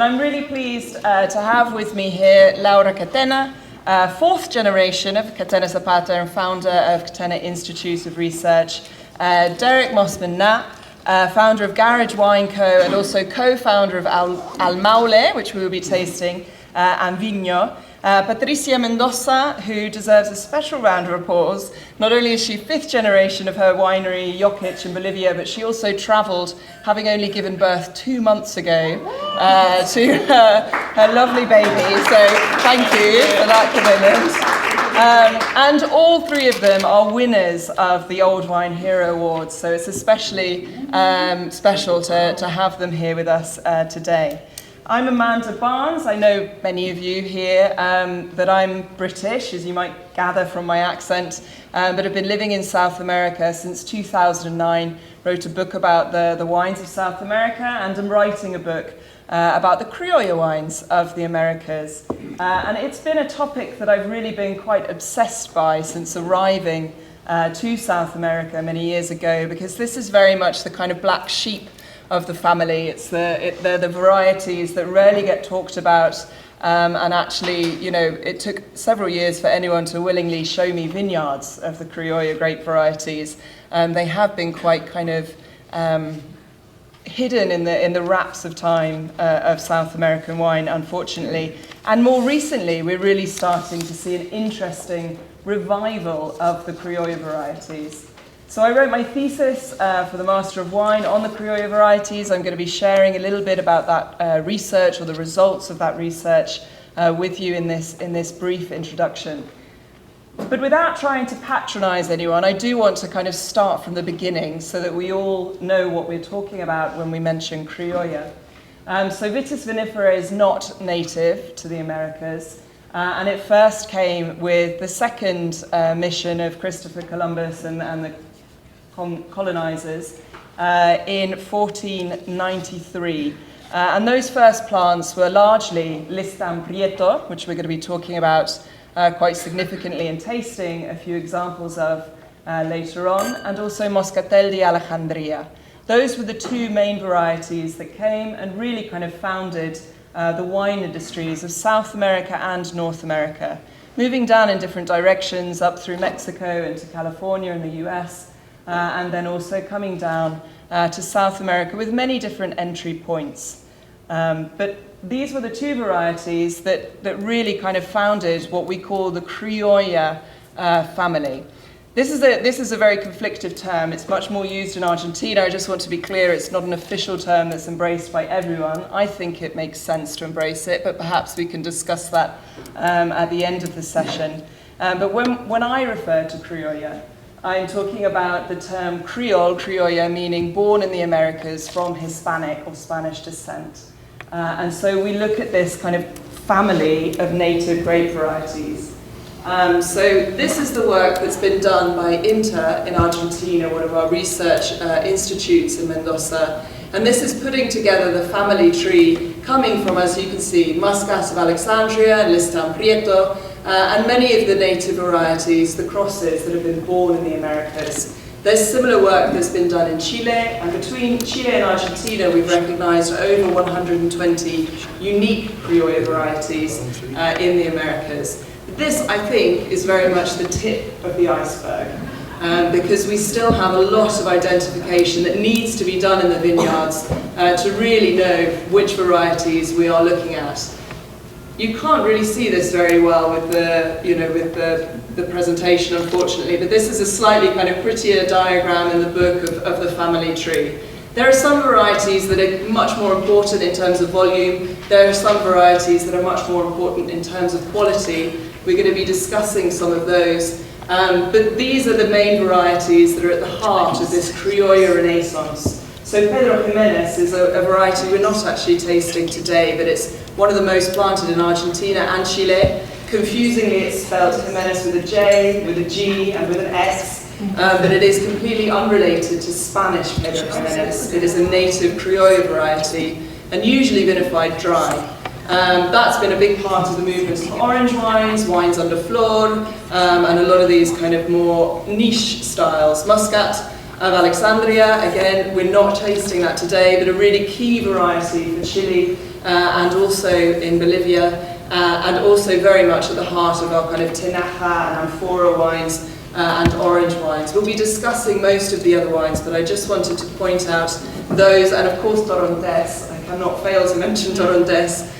I'm really pleased to have with me here Laura Catena, fourth generation of Catena Zapata and founder of Catena Institute of Research, Derek Mossman Knapp, founder of Garage Wine Co. and also co-founder of Al Maule, which we will be tasting, and Vigno. Patricia Mendoza, who deserves a special round of applause. Not only is she fifth generation of her winery, Yokich in Bolivia, but she also travelled, having only given birth 2 months ago, to her lovely baby. So thank you for that commitment. And all three of them are winners of the Old Wine Hero Awards, so it's especially special to have them here with us today. I'm Amanda Barnes. I know many of you here that I'm British, as you might gather from my accent, but have been living in South America since 2009, wrote a book about the wines of South America, and I'm writing a book about the Criolla wines of the Americas. And it's been a topic that I've really been quite obsessed by since arriving to South America many years ago, because this is very much the kind of black sheep of the family. It's the varieties that rarely get talked about, and actually, you know, it took several years for anyone to willingly show me vineyards of the Criolla grape varieties. They have been quite kind of hidden in the wraps of time of South American wine, unfortunately. And more recently, we're really starting to see an interesting revival of the Criolla varieties. So I wrote my thesis for the Master of Wine on the Criolla varieties. I'm going to be sharing a little bit about that research, or the results of that research, with you in this brief introduction. But without trying to patronize anyone, I do want to kind of start from the beginning so that we all know what we're talking about when we mention Criolla. So Vitis vinifera is not native to the Americas, and it first came with the second mission of Christopher Columbus and the colonizers in 1493. And those first plants were largely Listan Prieto, which we're going to be talking about quite significantly and tasting a few examples of later on, and also Moscatel de Alejandría. Those were the two main varieties that came and really kind of founded the wine industries of South America and North America, moving down in different directions up through Mexico into California and the US, and then also coming down to South America with many different entry points. But these were the two varieties that really kind of founded what we call the Criolla family. This is a very conflictive term. It's much more used in Argentina. I just want to be clear, it's not an official term that's embraced by everyone. I think it makes sense to embrace it, but perhaps we can discuss that at the end of the session. But when I refer to Criolla, I'm talking about the term Creole, Criolla, meaning born in the Americas from Hispanic or Spanish descent. And so we look at this kind of family of native grape varieties. So this is the work that's been done by INTA in Argentina, one of our research institutes in Mendoza. And this is putting together the family tree coming from, as you can see, Muscat of Alexandria, Listan Prieto, and many of the native varieties, the crosses that have been born in the Americas. There's similar work that's been done in Chile, and between Chile and Argentina we've recognized over 120 unique Criolla varieties in the Americas. This, I think, is very much the tip of the iceberg, because we still have a lot of identification that needs to be done in the vineyards to really know which varieties we are looking at. You can't really see this very well with the presentation, unfortunately, but this is a slightly kind of prettier diagram in the book of the family tree. There are some varieties that are much more important in terms of volume. There are some varieties that are much more important in terms of quality. We're going to be discussing some of those. But these are the main varieties that are at the heart of this Criolla Renaissance. So Pedro Jimenez is a variety we're not actually tasting today, but it's one of the most planted in Argentina and Chile. Confusingly, it's spelled Jimenez with a J, with a G, and with an S, but it is completely unrelated to Spanish Pedro Jimenez. It is a native Criolla variety, and usually vinified dry. That's been a big part of the movement of orange wines, wines under flor, and a lot of these kind of more niche styles. Muscat of Alexandria, again, we're not tasting that today, but a really key variety for Chile and also in Bolivia, and also very much at the heart of our kind of tinaja and amphora wines and orange wines. We'll be discussing most of the other wines, but I just wanted to point out those, and of course Torontes. I cannot fail to mention Torontes,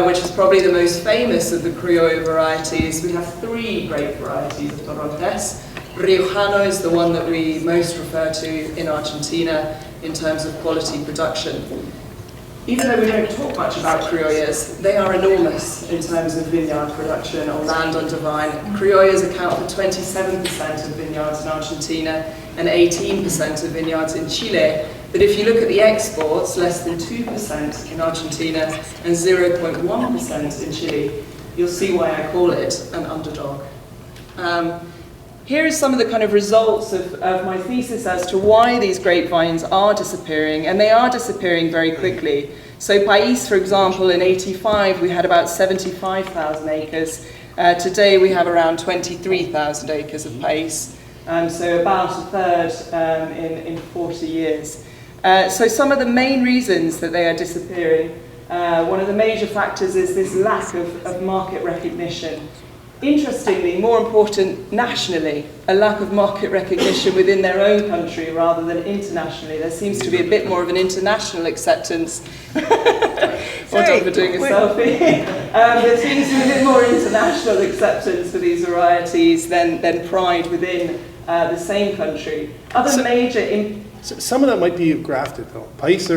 which is probably the most famous of the Criolla varieties. We have 3 grape varieties of Torontes. Riojano is the one that we most refer to in Argentina in terms of quality production. Even though we don't talk much about Criollas, they are enormous in terms of vineyard production or land under vine. Criollas account for 27% of vineyards in Argentina and 18% of vineyards in Chile. But if you look at the exports, less than 2% in Argentina and 0.1% in Chile, you'll see why I call it an underdog. Here is some of the kind of results of my thesis as to why these grapevines are disappearing, and they are disappearing very quickly. So País, for example, in '85 we had about 75,000 acres. Today we have around 23,000 acres of País, so about a third in 40 years. So some of the main reasons that they are disappearing, one of the major factors is this lack of market recognition. Interestingly, more important nationally, a lack of market recognition within their own country rather than internationally. There seems to be a bit more of an international acceptance. Well done for doing a selfie. There seems to be a bit more international acceptance for these varieties than pride within the same country. Some of that might be grafted though. País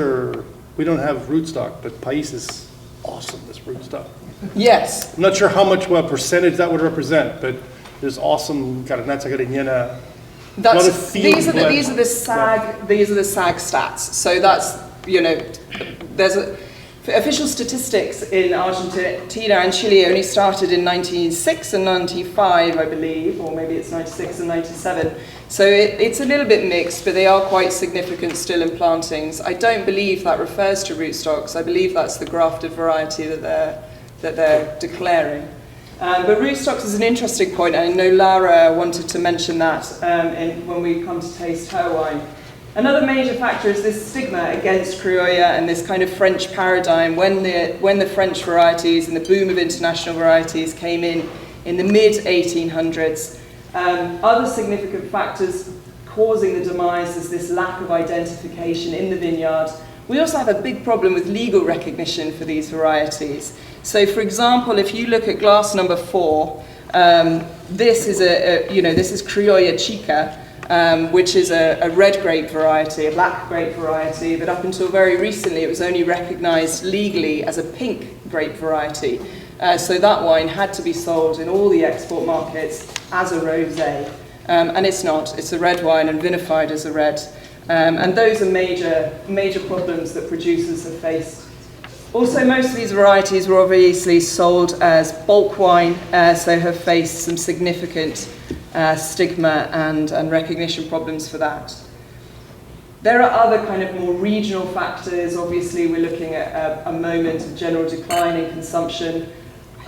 we don't have rootstock, but País is awesome, this rootstock. Yes. I'm not sure how much, what percentage that would represent, but there's awesome Carinata Cariñena. These are the SAG stats. So that's, you know, there's official statistics in Argentina and Chile only started in 1996 and 95, I believe, or maybe it's 96 and 97. So it's a little bit mixed, but they are quite significant still in plantings. I don't believe that refers to rootstocks. I believe that's the grafted variety that they're declaring. But rootstocks is an interesting point, and I know Lara wanted to mention that when we come to taste her wine. Another major factor is this stigma against Criolla and this kind of French paradigm when the French varieties and the boom of international varieties came in the mid-1800s. Other significant factors causing the demise is this lack of identification in the vineyard. We also have a big problem with legal recognition for these varieties. So, for example, if you look at glass number 4, this is Criolla Chica, which is a red grape variety, a black grape variety, but up until very recently it was only recognized legally as a pink grape variety. So that wine had to be sold in all the export markets as a rosé. And it's not, it's a red wine and vinified as a red. And those are major problems that producers have faced. Also, most of these varieties were obviously sold as bulk wine, so have faced some significant stigma and recognition problems for that. There are other kind of more regional factors. Obviously, we're looking at a moment of general decline in consumption.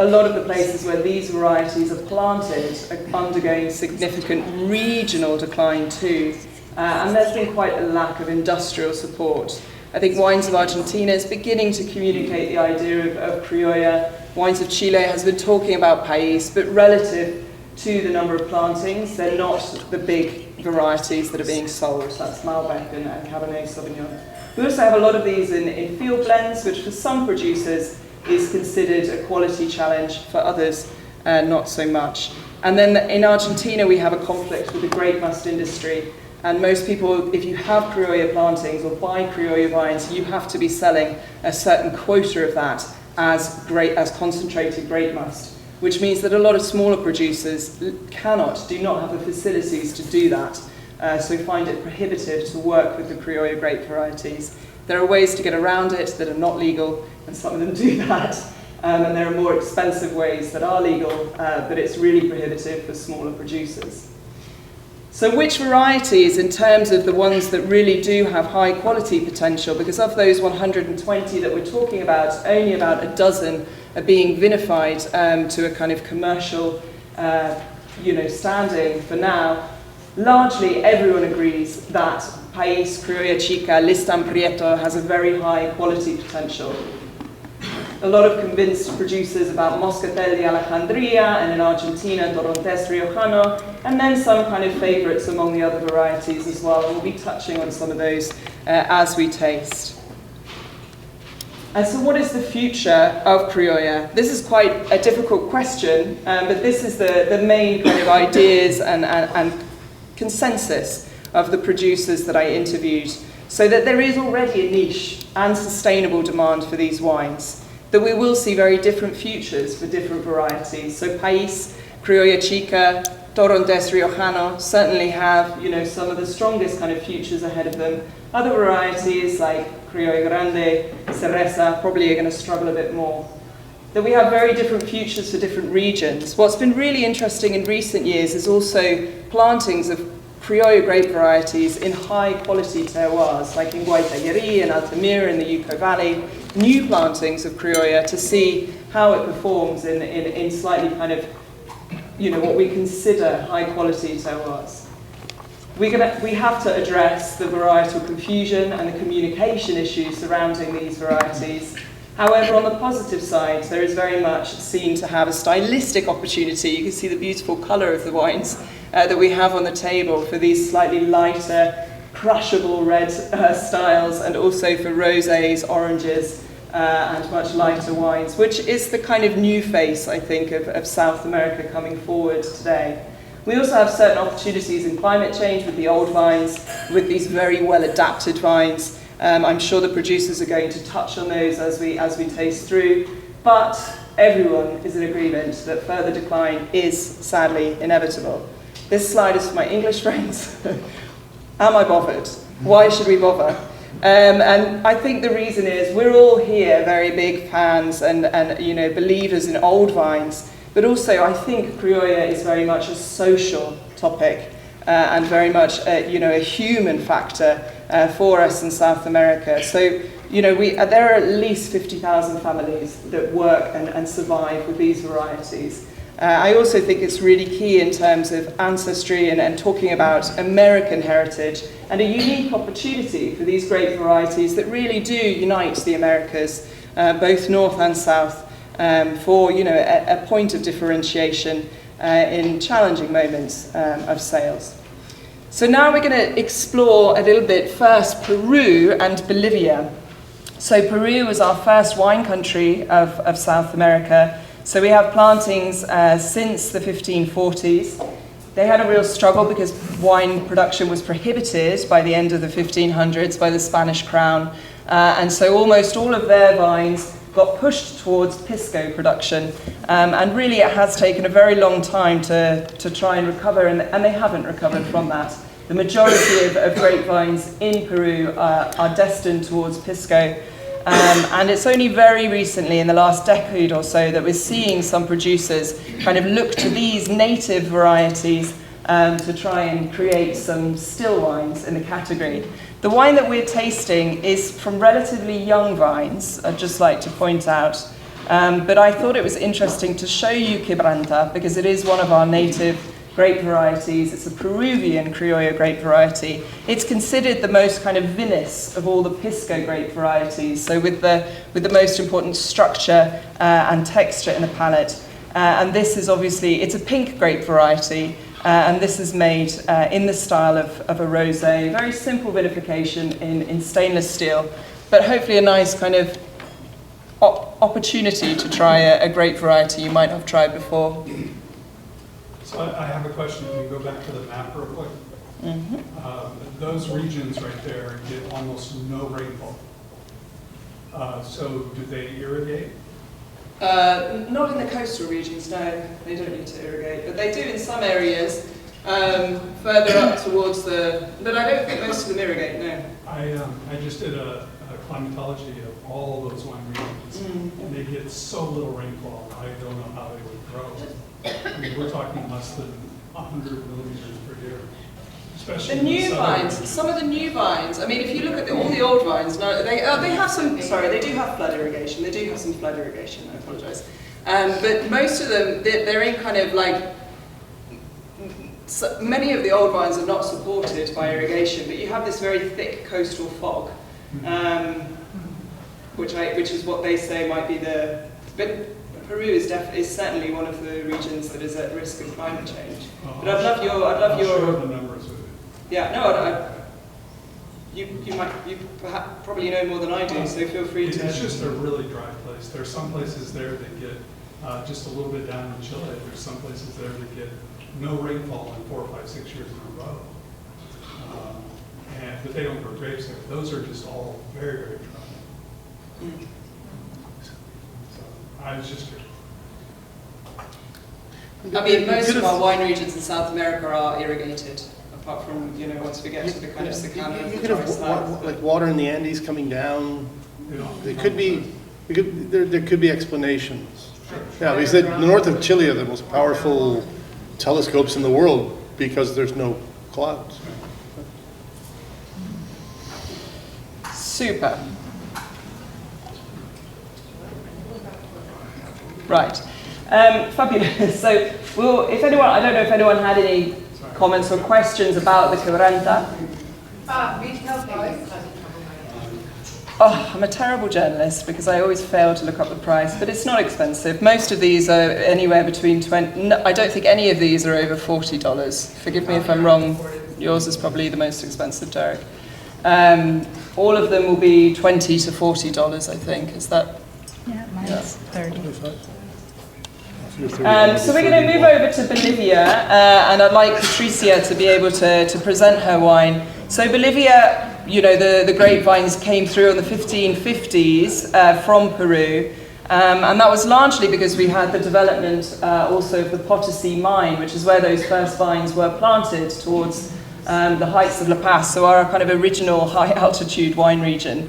A lot of the places where these varieties are planted are undergoing significant regional decline too. And there's been quite a lack of industrial support. I think Wines of Argentina is beginning to communicate the idea of Criolla. Wines of Chile has been talking about País, but relative to the number of plantings, they're not the big varieties that are being sold. That's Malbec and Cabernet Sauvignon. We also have a lot of these in field blends, which for some producers is considered a quality challenge, for others not so much. And then in Argentina we have a conflict with the grape must industry. And most people, if you have Criolla plantings or buy Criolla vines, you have to be selling a certain quota of that as concentrated grape must, which means that a lot of smaller producers do not have the facilities to do that. So find it prohibitive to work with the Criolla grape varieties. There are ways to get around it that are not legal, and some of them do that. And there are more expensive ways that are legal, but it's really prohibitive for smaller producers. So which varieties, in terms of the ones that really do have high quality potential, because of those 120 that we're talking about, only about a dozen are being vinified to a kind of commercial standing for now. Largely everyone agrees that País, Criolla Chica, Listan Prieto has a very high quality potential. a lot of convinced producers about Moscatel de Alejandría, and in Argentina, Torrontés Riojano, and then some kind of favourites among the other varieties as well. And we'll be touching on some of those as we taste. And so what is the future of Criolla? This is quite a difficult question, but this is the main kind of ideas and consensus of the producers that I interviewed, so that there is already a niche and sustainable demand for these wines, that we will see very different futures for different varieties. So País, Criolla Chica, Torrontés Riojano certainly have, you know, some of the strongest kind of futures ahead of them. Other varieties like Criolla Grande, Cereza probably are going to struggle a bit more. That we have very different futures for different regions. What's been really interesting in recent years is also plantings of Criolla grape varieties in high quality terroirs, like in Guaitaquiri and Altamira in the Yucco Valley, new plantings of Criolla to see how it performs in slightly kind of, you know, what we consider high quality terroirs. We have to address the varietal confusion and the communication issues surrounding these varieties. However, on the positive side, there is very much seen to have a stylistic opportunity. You can see the beautiful colour of the wines that we have on the table for these slightly lighter, crushable red styles, and also for rosés, oranges, and much lighter wines, which is the kind of new face, I think, of South America coming forward today. We also have certain opportunities in climate change with the old vines, with these very well adapted vines. I'm sure the producers are going to touch on those as we taste through, but everyone is in agreement that further decline is sadly inevitable. This slide is for my English friends. Am I bothered? Why should we bother? And I think the reason is we're all here very big fans and you know, believers in old vines, but also I think Criolla is very much a social topic and very much you know, a human factor for us in South America. So you know, there are at least 50,000 families that work and survive with these varieties. I also think it's really key in terms of ancestry and talking about American heritage, and a unique opportunity for these grape varieties that really do unite the Americas, both north and south, for you know, a point of differentiation in challenging moments of sales. So now we're going to explore a little bit first Peru and Bolivia. So Peru was our first wine country of South America. So we have plantings since the 1540s. They had a real struggle because wine production was prohibited by the end of the 1500s by the Spanish crown. And so almost all of their vines got pushed towards pisco production. And really it has taken a very long time to try and recover, and they haven't recovered from that. The majority of grapevines in Peru are destined towards pisco. And it's only very recently, in the last decade or so, that we're seeing some producers kind of look to these native varieties to try and create some still wines in the category. The wine that we're tasting is from relatively young vines, I'd just like to point out. But I thought it was interesting to show you Quebranta, because it is one of our native grape varieties. It's a Peruvian Criolla grape variety. It's considered the most kind of vinous of all the pisco grape varieties, so with the most important structure and texture in the palate. And this is obviously, it's a pink grape variety, and this is made in the style of a rosé. Very simple vinification in stainless steel, but hopefully a nice kind of opportunity to try a grape variety you might have tried before. So I have a question. Can you go back to the map real quick? Mm-hmm. Those regions right there get almost no rainfall. So do they irrigate? Not in the coastal regions, no. They don't need to irrigate, but they do in some areas further up towards the. But I don't think most of them irrigate, no. I just did a climatology of all those wine regions, and they get so little rainfall. I don't know how they would grow. I mean, we're talking less than 100 millimeters per year. Especially the new vines, some of the new vines, I mean, if you look at all the old vines, no, they have some, sorry, they do have flood irrigation. They do have some flood irrigation, I apologise. But most of them, they're in kind of like, so many of the old vines are not supported by irrigation, but you have this very thick coastal fog. which is what they say might be but Peru is certainly one of the regions that is at risk of climate change. But I'd love your. I'll share the numbers with you. Yeah, no, you perhaps probably know more than I do, so feel free to. It's just a really dry place. There are some places there that get just a little bit down in Chile. There's some places there that get no rainfall in 4, 5, 6 years in a row. But they don't grow grapes there. Those are just all very, very dry. So I was just curious. I mean, most of our wine regions in South America are irrigated, apart from, once we get to the kind of Secana. You could have like water in the Andes coming down. There could be explanations. Sure. Yeah, because the north of Chile are the most powerful telescopes in the world because there's no clouds. Super. Right. Fabulous. So, if anyone, I don't know if anyone had any comments or questions about the Quebranta. Oh, I'm a terrible journalist because I always fail to look up the price, but it's not expensive. Most of these are anywhere between 20. No, I don't think any of these are over $40. Forgive me if I'm wrong. Yours is probably the most expensive, Derek. All of them will be $20 to $40, I think. Is that? Yeah, mine's 30. So we're going to move over to Bolivia, and I'd like Patricia to be able to present her wine. So Bolivia, the grapevines came through in the 1550s from Peru, and that was largely because we had the development also of the Potosí mine, which is where those first vines were planted towards the heights of La Paz, so our kind of original high-altitude wine region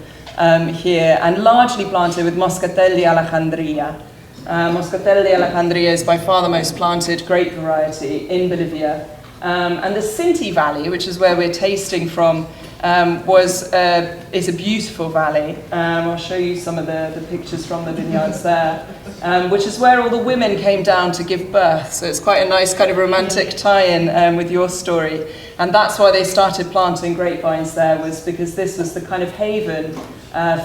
here, and largely planted with Moscatel de Alejandría. Moscatel de Alejandría is by far the most planted grape variety in Bolivia. And the Sinti Valley, which is where we're tasting from, is a beautiful valley. I'll show you some of the pictures from the vineyards there, which is where all the women came down to give birth. So it's quite a nice kind of romantic tie-in with your story. And that's why they started planting grapevines there, was because this was the kind of haven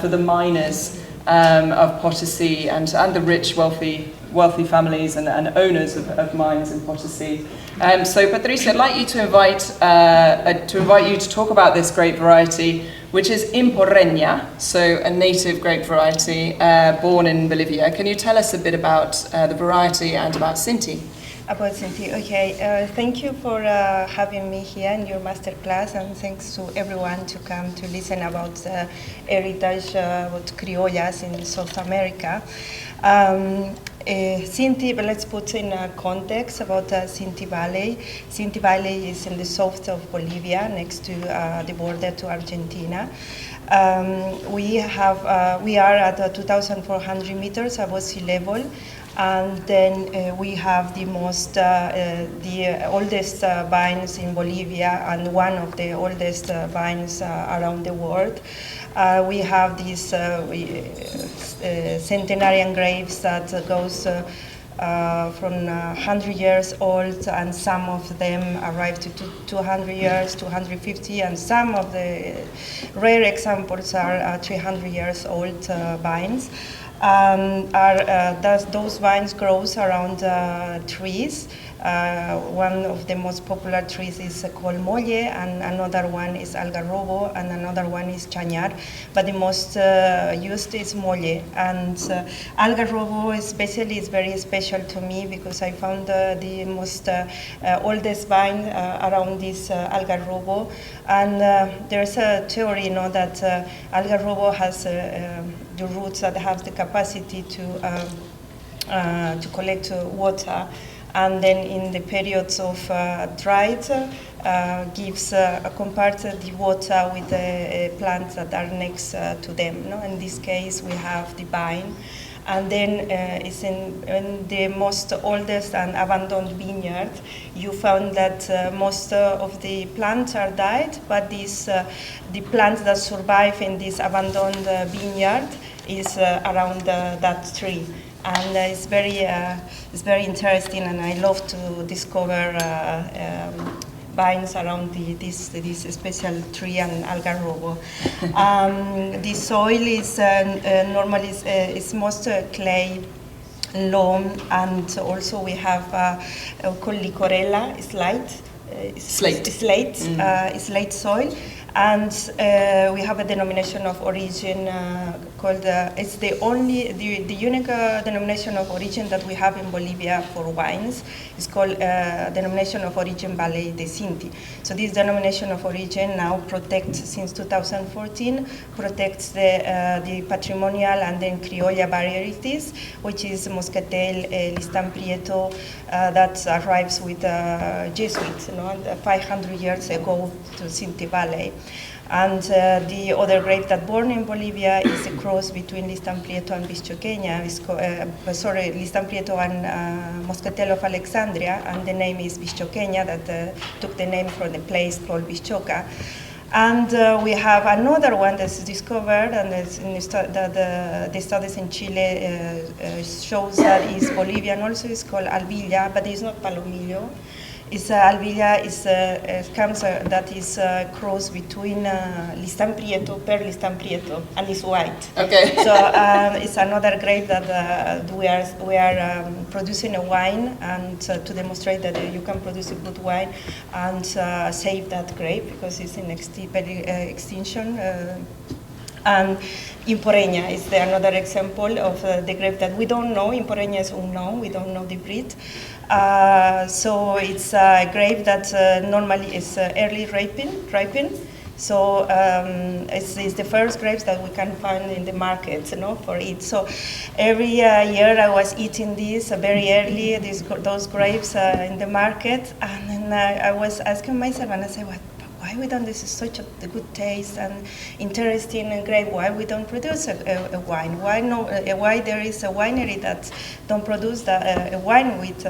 for the miners of Potosí and the rich, wealthy families and owners of mines in Potosí. So Patricia, I'd like you to invite you to talk about this grape variety, which is Imporreña, so a native grape variety born in Bolivia. Can you tell us a bit about the variety and about Sinti? About Sinti, okay. Thank you for having me here in your masterclass, and thanks to everyone to come to listen about heritage, about criollas in South America. Sinti, but let's put in a context about Sinti Valley. Sinti Valley is in the south of Bolivia, next to the border to Argentina. We are at 2,400 meters above sea level. And then we have the oldest vines in Bolivia and one of the oldest vines around the world. We have these centenarian grapes that goes from 100 years old, and some of them arrive to 200 years, 250, and some of the rare examples are 300 years old vines. Those vines grow around trees. One of the most popular trees is called Molle, and another one is Algarrobo, and another one is Chañar. But the most used is Molle. And Algarrobo especially is very special to me because I found the most oldest vine around this Algarrobo. And there's a theory, that Algarrobo has the roots that have the capacity to collect water, and then in the periods of drought compares the water with the plants that are next to them. No? In this case, we have the vine, and then it's in the most oldest and abandoned vineyard. You found that most of the plants are died, but the plants that survive in this abandoned vineyard is around that tree. And it's very interesting, and I love to discover vines around this special tree and Algarrobo. The soil is normally is most clay, loam, and also we have called Licorella, slate soil. And we have a denomination of origin called, it's the unique denomination of origin that we have in Bolivia for wines. It's called denomination of origin Valle de Sinti. So this denomination of origin now protects, since 2014, protects the patrimonial and then Criolla varieties, which is Moscatel, Listan Prieto, that arrives with Jesuits, 500 years ago to Sinti Valley. And the other grape that born in Bolivia is a cross between Listan Prieto and Vischoqueña. Listan Prieto and Moscatel of Alexandria, and the name is Vischoqueña, that took the name from the place called Vischoca. And we have another one that's discovered, and the studies in Chile shows that is Bolivian also. It's called Albilla, but it's not Palomillo. It's Albilla that is a cross between Listan Prieto, Listan Prieto, and it's white. Okay. So it's another grape that we are producing a wine, and to demonstrate that you can produce a good wine and save that grape because it's in extinction. And Imporeña is another example of the grape that we don't know. Imporeña is unknown, we don't know the breed. So it's a grape that normally is early ripen. So it's the first grapes that we can find in the market, for it. So every year I was eating this very early, those grapes in the market, and then I was asking myself, and I said, why we don't, this is such a good taste and interesting grape, why we don't produce a wine? Why there is a winery that don't produce a wine with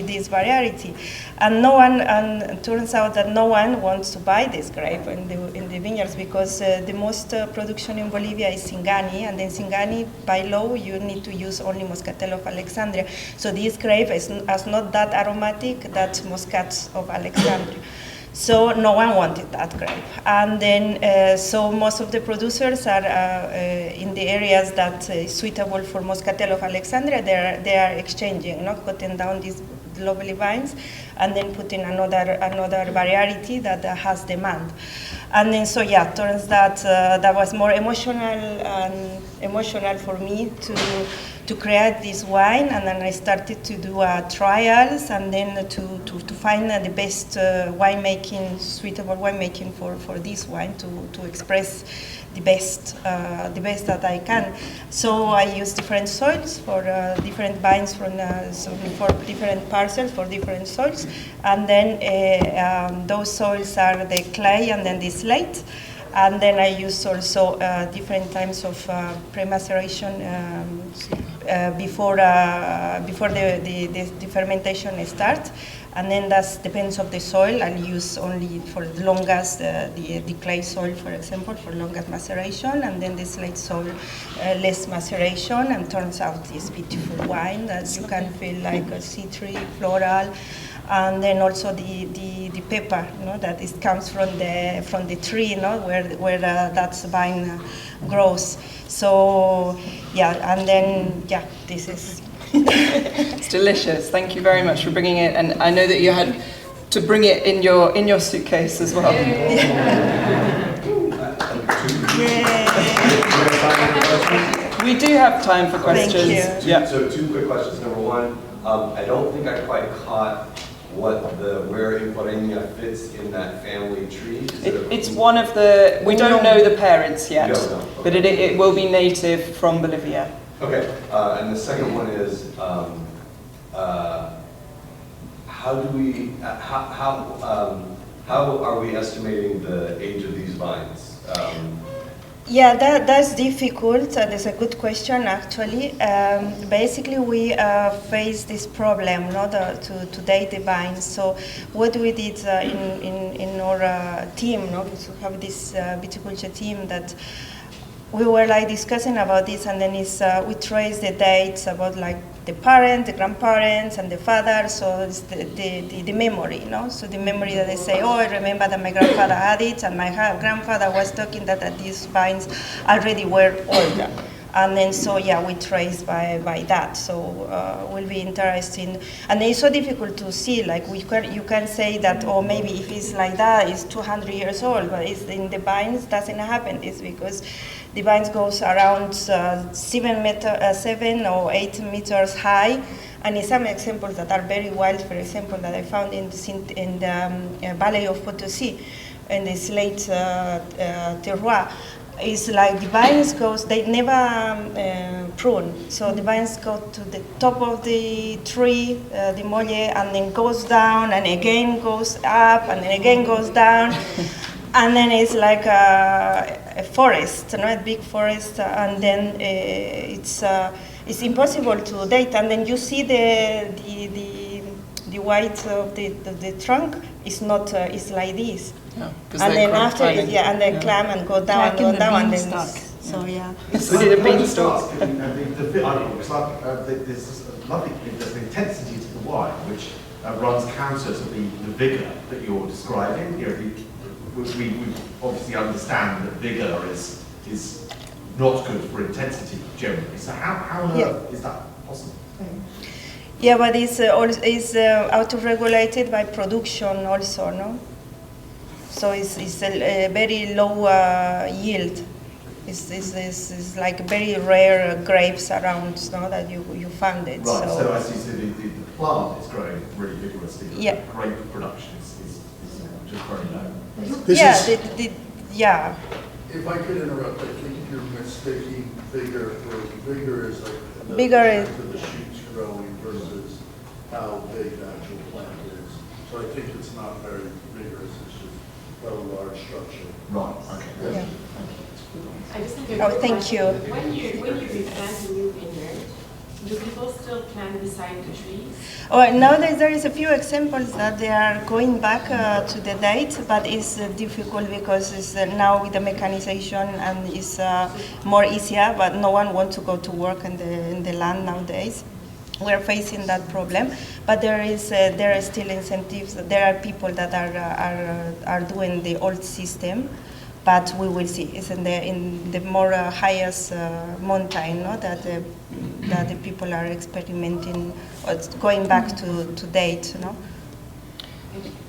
this variety? And it turns out that no one wants to buy this grape in the vineyards because the most production in Bolivia is Singani, and then Singani, by law, you need to use only Moscatel of Alexandria. So this grape is not that aromatic that Muscat of Alexandria. So no one wanted that grape. And then, so most of the producers are in the areas that is suitable for Moscatel of Alexandria, they are exchanging, cutting down these lovely vines and then putting another variety that has demand. And then, so yeah, turns that was more emotional for me to create this wine, and then I started to do trials, and then to find the best suitable winemaking for this wine to express the best that I can. So I use different soils for different vines for different parcels for different soils, and then those soils are the clay and then the slate. And then I use also different types of pre-maceration before the fermentation starts. And then that depends on the soil. I'll use only for the longest, the clay soil, for example, for longest maceration, and then the slate soil, less maceration, and turns out this beautiful wine that you can feel like a citric, floral. And then also the pepper, that it comes from the tree, where that vine grows. So yeah, and then yeah, this is. It's delicious. Thank you very much for bringing it, and I know that you had to bring it in your suitcase as well. We do have time for questions. Thank you. Yeah. So 2 quick questions. Number 1, I don't think I quite caught where Imporeña fits in that family tree. It's one of the, we don't know the parents yet, You don't know. Okay. but it will be native from Bolivia. Okay, and the second one is, how are we estimating the age of these vines? Yeah, that's difficult. That's a good question, actually. Basically, we face this problem, to date the vines. So, what we did in our team, we have this viticulture team that we were like discussing about this, and then we trace the dates about like the parents, the grandparents, and the father. So it's the memory, you know. So the memory that they say, oh, I remember that my grandfather had it, and my grandfather was talking that these vines already were older. And then so yeah, we trace by that. So will be interesting. And it's so difficult to see. Like you can say that, or maybe if it's like that, it's 200 years old. But it's in the vines doesn't happen. It's because the vines goes around 7 or 8 meters high. And in some examples that are very wild, for example, that I found in the Valley of Potosí, in this late terroir. It's like the vines goes, they never prune. So the vines go to the top of the tree, the molle, and then goes down, and again goes up, and then again goes down. And then it's like a forest, a big forest, and then it's impossible to date. And then you see the white of the trunk is not, it's like this. Yeah, and then after it, and then climb and go down, Like in the and then beanstalk. so yeah. We need a beanstalk. There's nothing, there's an intensity to the wine which runs counter to the vigor that you're describing. You know, we obviously understand that vigor is not good for intensity generally. So how on earth is that possible? Yeah, but it's auto-regulated by production also, no? So it's a very low yield. It's like very rare grapes around, no, that you found it. Right, so I see, so the plant is growing really vigorously, but yeah. the grape production is just very low. Yeah. If I could interrupt, I think you're mistaking vigor for vigor is like the Vigor is- of the shoots growing versus how big the actual plant is. So I think it's not very vigorous, it's just a large structure. Right, okay. Yeah. I just have a Oh, quick thank question. you. When you replant a new vineyard, do people still plant beside the trees? Oh, nowadays there is a few examples that they are going back to the date, but it's difficult because it's now with the mechanization and it's more easier, but no one wants to go to work in the land nowadays. We're facing that problem, but there are still incentives. There are people that are doing the old system, but we will see. It's in the more highest mountain, no, that the people are experimenting, or going back to date, no.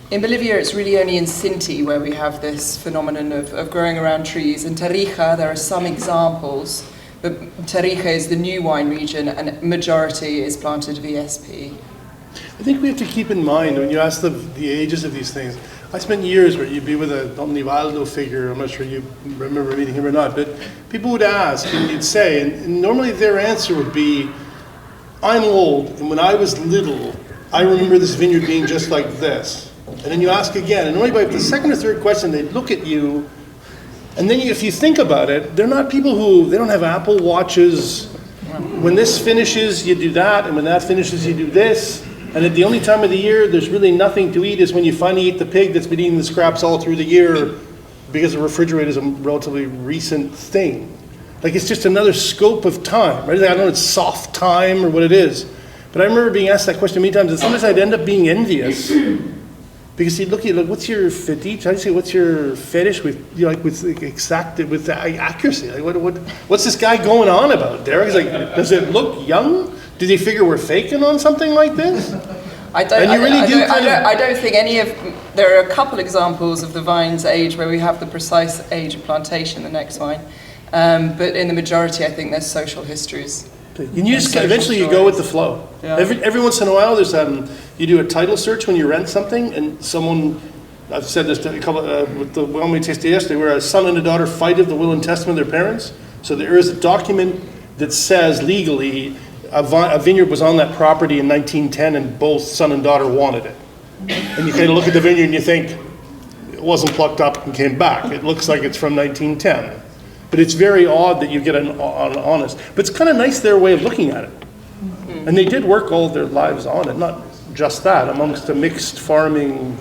In Bolivia, it's really only in Sinti where we have this phenomenon of growing around trees. In Tarija, there are some examples, but Tarija is the new wine region, and majority is planted VSP. I think we have to keep in mind when you ask the ages of these things. I spent years where you'd be with a Don Nivaldo figure, I'm not sure you remember meeting him or not, but people would ask and you'd say, and normally their answer would be, I'm old, and when I was little, I remember this vineyard being just like this. And then you ask again, and normally by the second or third question, they'd look at you, and then if you think about it, they're not people who, they don't have Apple Watches. When this finishes, you do that, and when that finishes, you do this. And at the only time of the year there's really nothing to eat is when you finally eat the pig that's been eating the scraps all through the year, because the refrigerator is a relatively recent thing. Like, it's just another scope of time, right? I don't know if it's soft time or what it is. But I remember being asked that question many times, and sometimes I'd end up being envious. Because he'd look at you like, what's your fetish? How do you say, what's your fetish with, you know, like with with accuracy? Like, what's this guy going on about, Derek? He's like, does it look young? Did he figure we're faking on something like this? I don't think any of, there are a couple examples of the vine's age where we have the precise age of plantation, the next wine. But in the majority, I think there's social histories. And you just eventually you go with the flow. Yeah. Every once in a while, there's you do a title search when you rent something, and someone, I've said this to a couple with the well we tasted yesterday, where a son and a daughter fight of the will and testament of their parents. So there is a document that says legally a vineyard was on that property in 1910, and both son and daughter wanted it. And you kind of look at the vineyard and you think it wasn't plucked up and came back. It looks like it's from 1910. But it's very odd that you get an honest. But it's kind of nice their way of looking at it. Mm-hmm. And they did work all their lives on it, not just that, amongst the mixed farming.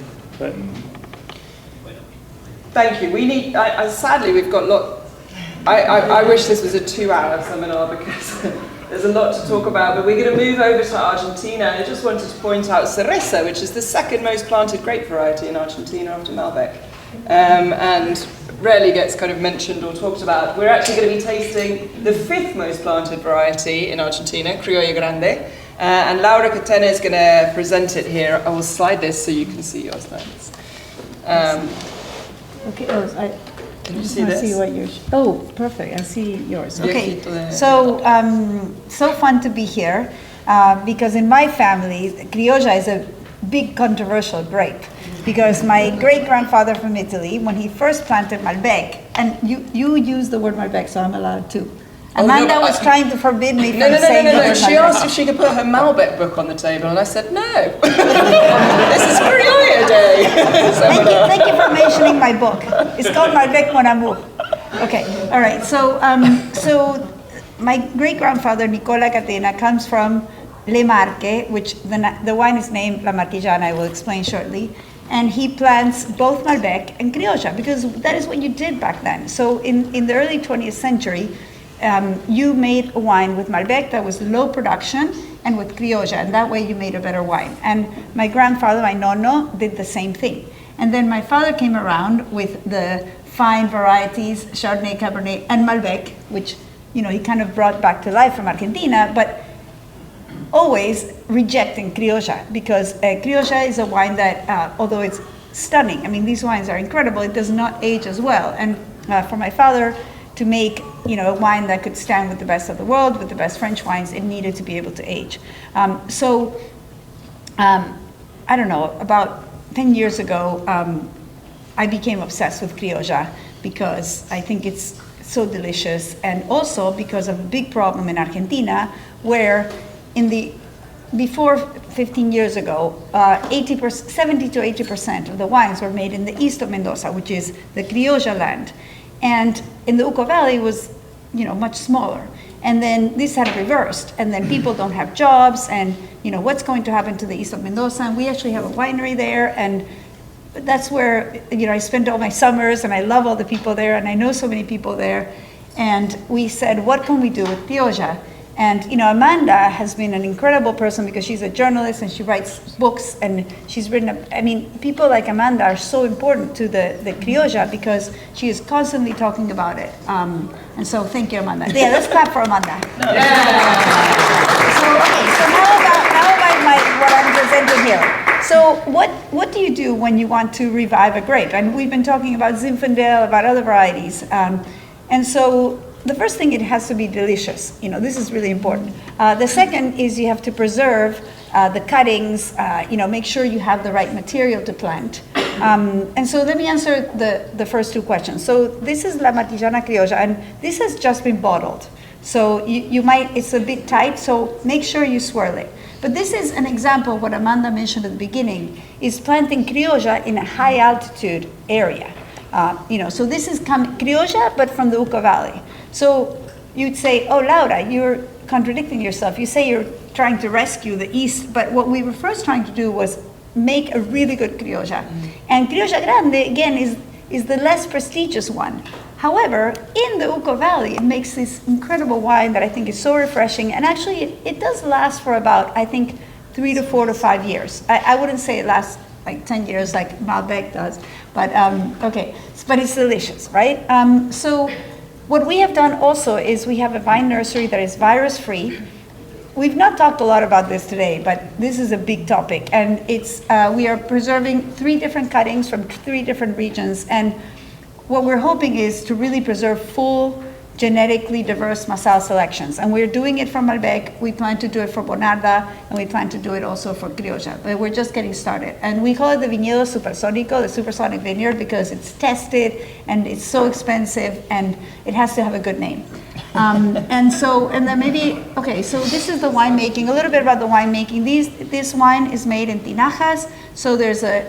Thank you. We need, sadly, we've got I wish this was a 2-hour seminar because there's a lot to talk about, but we're going to move over to Argentina. I just wanted to point out Cereza, which is the second most planted grape variety in Argentina after Malbec, and rarely gets kind of mentioned or talked about. We're actually going to be tasting the 5th most planted variety in Argentina, Criolla Grande, and Laura Catena is going to present it here. I will slide this so you can see your slides. Okay, Can you just see want to this? see what yours. Oh, perfect. I see yours. Okay, Yokich. so fun to be here because in my family, Criolla is a big controversial grape because my great grandfather from Italy, when he first planted Malbec, and you use the word Malbec, so I'm allowed to. Oh, Amanda no, was trying to forbid me from No. saying the word She Malbec. asked if she could put her Malbec book on the table, and I said no. This is Criolla Day. Thank you for mentioning my book. It's called Malbec Mon Amour. Okay, all right. So my great grandfather Nicola Catena comes from Le Marche, which the wine is named La Marchigiana. I will explain shortly. And he plants both Malbec and Criolla because that is what you did back then. So in the early 20th century, you made a wine with Malbec that was low production and with Criolla, and that way you made a better wine. And my grandfather, my nonno, did the same thing. And then my father came around with the fine varieties, Chardonnay, Cabernet, and Malbec, which he kind of brought back to life from Argentina, but always rejecting Criolla because Criolla is a wine that, although it's stunning, I mean, these wines are incredible, it does not age as well. And for my father to make a wine that could stand with the best of the world, with the best French wines, it needed to be able to age. I don't know, about 10 years ago, I became obsessed with Criolla because I think it's so delicious, and also because of a big problem in Argentina where before 15 years ago, 70 to 80% of the wines were made in the east of Mendoza, which is the Criolla land. And in the Uco Valley was, much smaller. And then this had reversed, and then people don't have jobs, and what's going to happen to the east of Mendoza? And we actually have a winery there, and that's where I spend all my summers, and I love all the people there, and I know so many people there. And we said, what can we do with Criolla? And Amanda has been an incredible person because she's a journalist and she writes books, and she's written. People like Amanda are so important to the Criolla because she is constantly talking about it. And so thank you, Amanda. Yeah, let's clap for Amanda. Yeah. So now about what I'm presenting here. So what do you do when you want to revive a grape? And we've been talking about Zinfandel, about other varieties, and so. The first thing, it has to be delicious. This is really important. The second is you have to preserve the cuttings, make sure you have the right material to plant. And so let me answer the first two questions. So this is La Marchigiana Criolla, and this has just been bottled. So it's a bit tight, so make sure you swirl it. But this is an example of what Amanda mentioned at the beginning, is planting Criolla in a high altitude area. So this is Criolla, but from the Uco Valley. So you'd say, oh, Laura, you're contradicting yourself. You say you're trying to rescue the East, but what we were first trying to do was make a really good Criolla. And Criolla Grande, again, is the less prestigious one. However, in the Uco Valley, it makes this incredible wine that I think is so refreshing. And actually, it does last for about, I think, 3 to 4 to 5 years. I wouldn't say it lasts like 10 years like Malbec does, but okay. But it's delicious, right? So what we have done also is we have a vine nursery that is virus-free. We've not talked a lot about this today, but this is a big topic. And we are preserving 3 different cuttings from 3 different regions. And what we're hoping is to really preserve full, genetically diverse Massal selections. And we're doing it for Malbec, we plan to do it for Bonarda, and we plan to do it also for Criolla. But we're just getting started. And we call it the Viñedo Supersónico, the supersonic vineyard, because it's tested, and it's so expensive, and it has to have a good name. So this is the winemaking, a little bit about the winemaking. This wine is made in tinajas, so there's a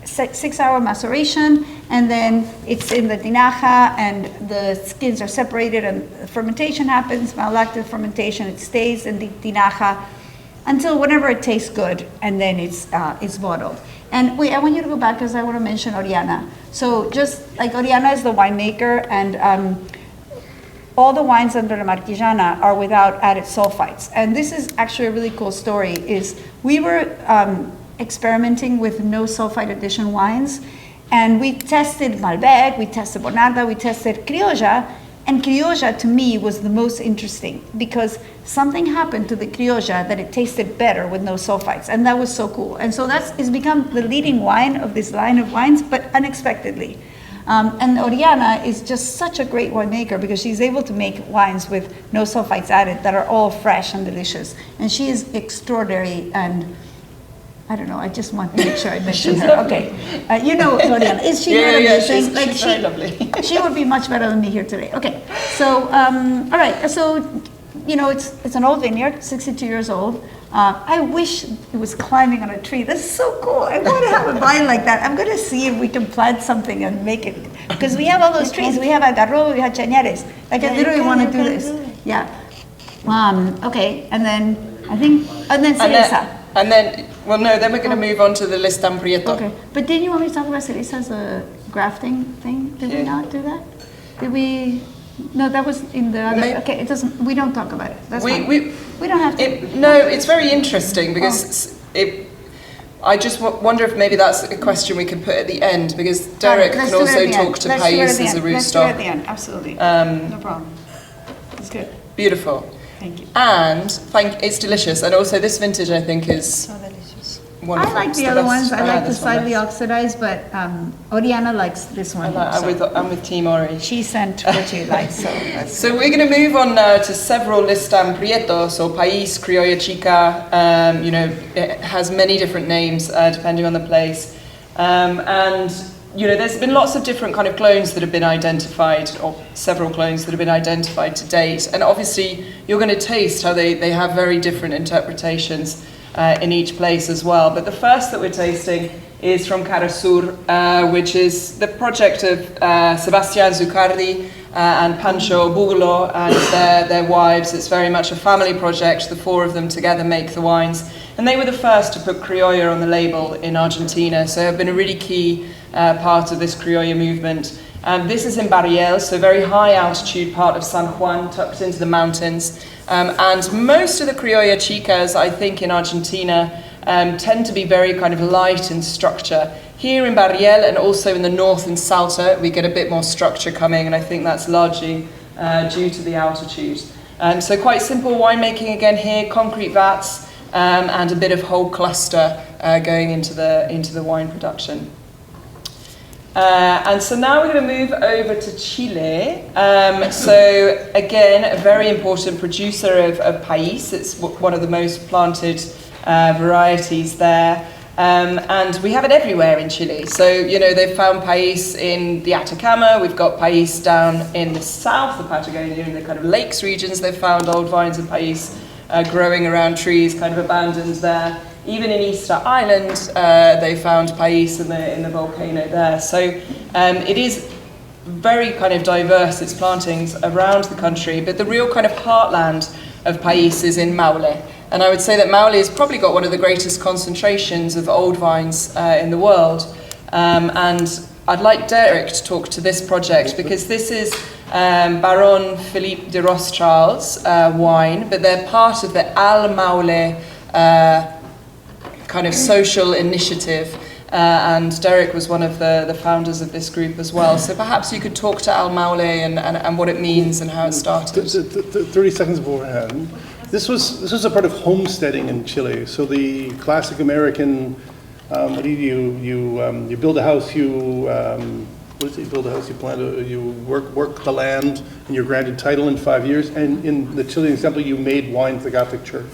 6-hour maceration, and then it's in the tinaja, and the skins are separated, and fermentation happens, malolactic fermentation. It stays in the tinaja until whenever it tastes good, and then it's bottled. And wait, I want you to go back because I want to mention Oriana. So just like Oriana is the winemaker, and all the wines under La Marquijana are without added sulfites. And this is actually a really cool story, is we were experimenting with no sulfite addition wines, and we tested Malbec, we tested Bonarda, we tested Criolla, and Criolla to me was the most interesting because something happened to the Criolla that it tasted better with no sulfites, and that was so cool. And so it's become the leading wine of this line of wines, but unexpectedly. And Oriana is just such a great winemaker because she's able to make wines with no sulfites added that are all fresh and delicious. And she is extraordinary, and I don't know, I just want to make sure I mention her. Okay, you know Oriana, is she not amazing? She's very lovely. She would be much better than me here today. Okay, so, all right, so, you know, it's an old vineyard, 62 years old. I wish it was climbing on a tree. That's so cool. I want to have a vine like that. I'm going to see if we can plant something and make it. Because we have all those trees. We have algarrobo, we have chañares. Like I literally want to do this. Yeah. Okay, and then I think, and then cereza. And then, well, no, then we're going to move on to the Listan Prieto. Okay, but didn't you want me to talk about cereza as a grafting thing? Did we not do that? Did we? No, that was in the other. Okay, it doesn't. We don't talk about it. That's fine. We don't have to. No, it's very interesting because I just wonder if maybe that's a question we can put at the end, because Derek can also talk to Pais as a rootstock. Let's do it at the end. Absolutely. No problem. It's good. Beautiful. Thank you. And it's delicious. And also this vintage, I think, is so delicious. Wonderful. I like the other ones. I like the slightly oxidized, but Oriana likes this one. I'm with Team Ori. She sent what she likes. So we're going to move on now to several Listan Prietos, or País, Criolla Chica. You know, it has many different names depending on the place. And you know, there's been lots of different kind of clones that have been identified, or several clones that have been identified to date. And obviously, you're going to taste how they have very different interpretations in each place as well. But the first that we're tasting is from Carasur, which is the project of Sebastián Zucardi and Pancho Bugulo and their wives. It's very much a family project. The four of them together make the wines. And they were the first to put Criolla on the label in Argentina, so have been a really key part of this Criolla movement. This is in Barriel, so very high altitude part of San Juan, tucked into the mountains. And most of the Criolla Chicas, I think, in Argentina tend to be very kind of light in structure. Here in Barriel and also in the north in Salta, we get a bit more structure coming, and I think that's largely due to the altitude. So quite simple winemaking again here, concrete vats, and a bit of whole cluster going into the wine production. And so now we're going to move over to Chile. So again, a very important producer of País. It's one of the most planted varieties there. And we have it everywhere in Chile. So, you know, they've found País in the Atacama. We've got País down in the south of Patagonia, in the kind of lakes regions. They've found old vines of País growing around trees, kind of abandoned there. Even in Easter Island, they found País in the volcano there. So it is very kind of diverse, its plantings around the country, but the real kind of heartland of País is in Maule. And I would say that Maule has probably got one of the greatest concentrations of old vines in the world. And I'd like Derek to talk to this project, because this is Baron Philippe de Rothschild's wine, but they're part of the Al Maule kind of social initiative, and Derek was one of the founders of this group as well. So perhaps you could talk to Al Maule and what it means and how it started. 30 seconds beforehand. This was a part of homesteading in Chile. So the classic American, what do you build a house, you build a house, you plant, you work the land, and you're granted title in 5 years. And in the Chilean example, you made wine for the Catholic Church.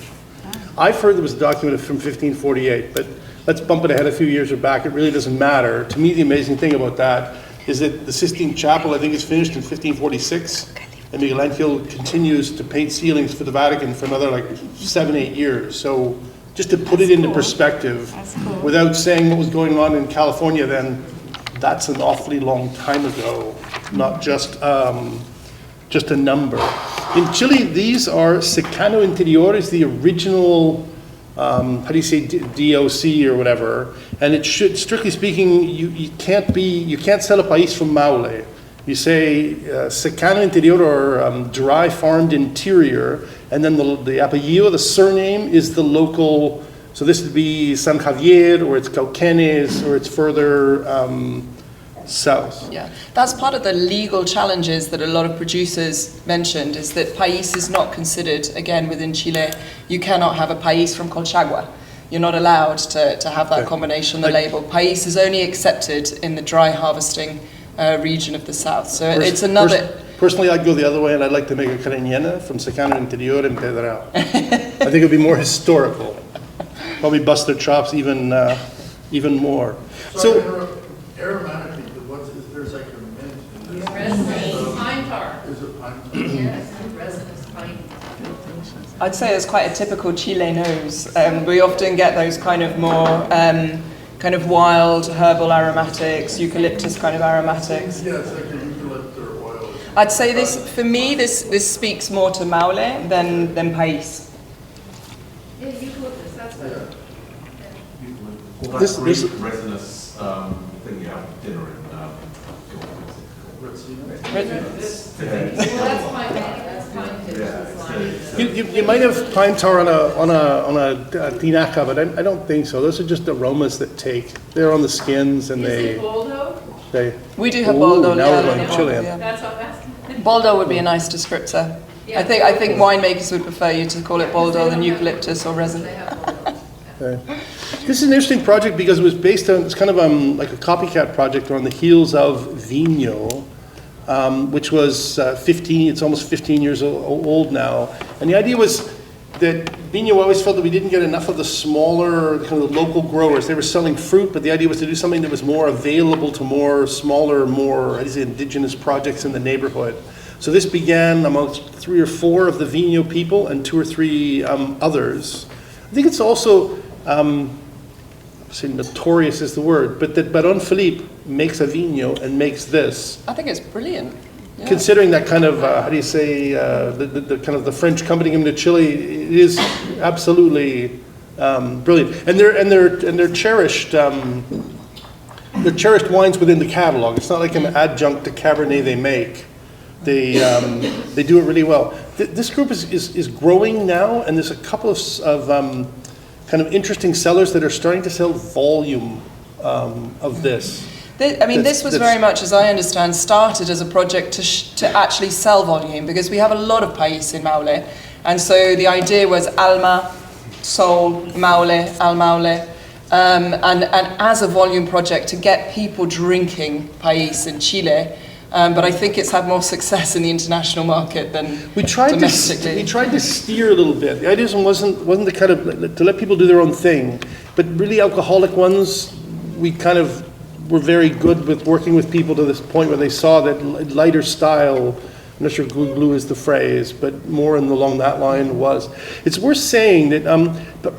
I've heard there was a document from 1548, but let's bump it ahead a few years or back. It really doesn't matter. To me, the amazing thing about that is that the Sistine Chapel, I think, is finished in 1546, and Michelangelo continues to paint ceilings for the Vatican for another like 7-8 years. So just to put it into perspective, without saying what was going on in California then, that's an awfully long time ago, not just a number. In Chile, these are Secano Interiores, the original, how do you say, DOC or whatever. And it should, strictly speaking, you can't sell a País from Maule. You say secano interior, or dry farmed interior, and then the apellido, the surname, is the local. So this would be San Javier, or it's Cauquenes, or it's further south. Yeah, that's part of the legal challenges that a lot of producers mentioned, is that país is not considered, again, within Chile. You cannot have a país from Colchagua. You're not allowed to have that combination on the label. País is only accepted in the dry harvesting region of the south. So it's another... Personally, I'd go the other way, and I'd like to make a Cariñena from Secano Interior and Pedral. I think it would be more historical. Probably bust their chops even more. So aromatically, there's like a mint in this. Resin, pine tar. Is it pine tar? Yes, resin is pine. I'd say it's quite a typical Chile nose. We often get those kind of more kind of wild herbal aromatics, eucalyptus kind of aromatics. Yeah, it's like a eucalyptus or oil. I'd say this, for me, this speaks more to Maule than País. Yeah, eucalyptus, that's good. Or that This- Greek this- resinous thing you have for dinner in. Well, that's pine, that's pine. You might have pine tar on a tinaja, but I don't think so. Those are just aromas that take. They're on the skins, and Is it Boldo? they. We do have Ooh, Boldo. now yeah, we're going yeah. Chilean. Yeah. That's what I'm asking. Boldo would be a nice descriptor. Yeah. I think winemakers would prefer you to call it Boldo than eucalyptus or resin. They have Boldo. Okay. This is an interesting project because it was based on, it's kind of like a copycat project on the heels of Vigno, which was it's almost 15 years old now. And the idea was that Vigno always felt that we didn't get enough of the smaller, kind of local growers. They were selling fruit, but the idea was to do something that was more available to more smaller, more indigenous projects in the neighborhood. So this began amongst 3 or 4 of the Vigno people and 2 or 3 others. I think it's also, say notorious is the word, but that Baron Philippe makes a Vigno and makes this. I think it's brilliant. Yeah. Considering that kind of, how do you say, the kind of the French company coming to Chile, it is absolutely brilliant. And they're cherished. They're cherished wines within the catalog. It's not like an adjunct to Cabernet they make. They do it really well. This group is growing now, and there's a couple of kind of interesting sellers that are starting to sell volume of this. This was very much, as I understand, started as a project to actually sell volume, because we have a lot of país in Maule, and so the idea was Alma, Sol, Maule, Al Maule, and as a volume project to get people drinking país in Chile. But I think it's had more success in the international market than domestically. We tried to steer a little bit. The idea wasn't the kind of to let people do their own thing, but really alcoholic ones, we kind of were very good with working with people to this point where they saw that lighter style, I'm not sure glue is the phrase, but more along that line was. It's worth saying that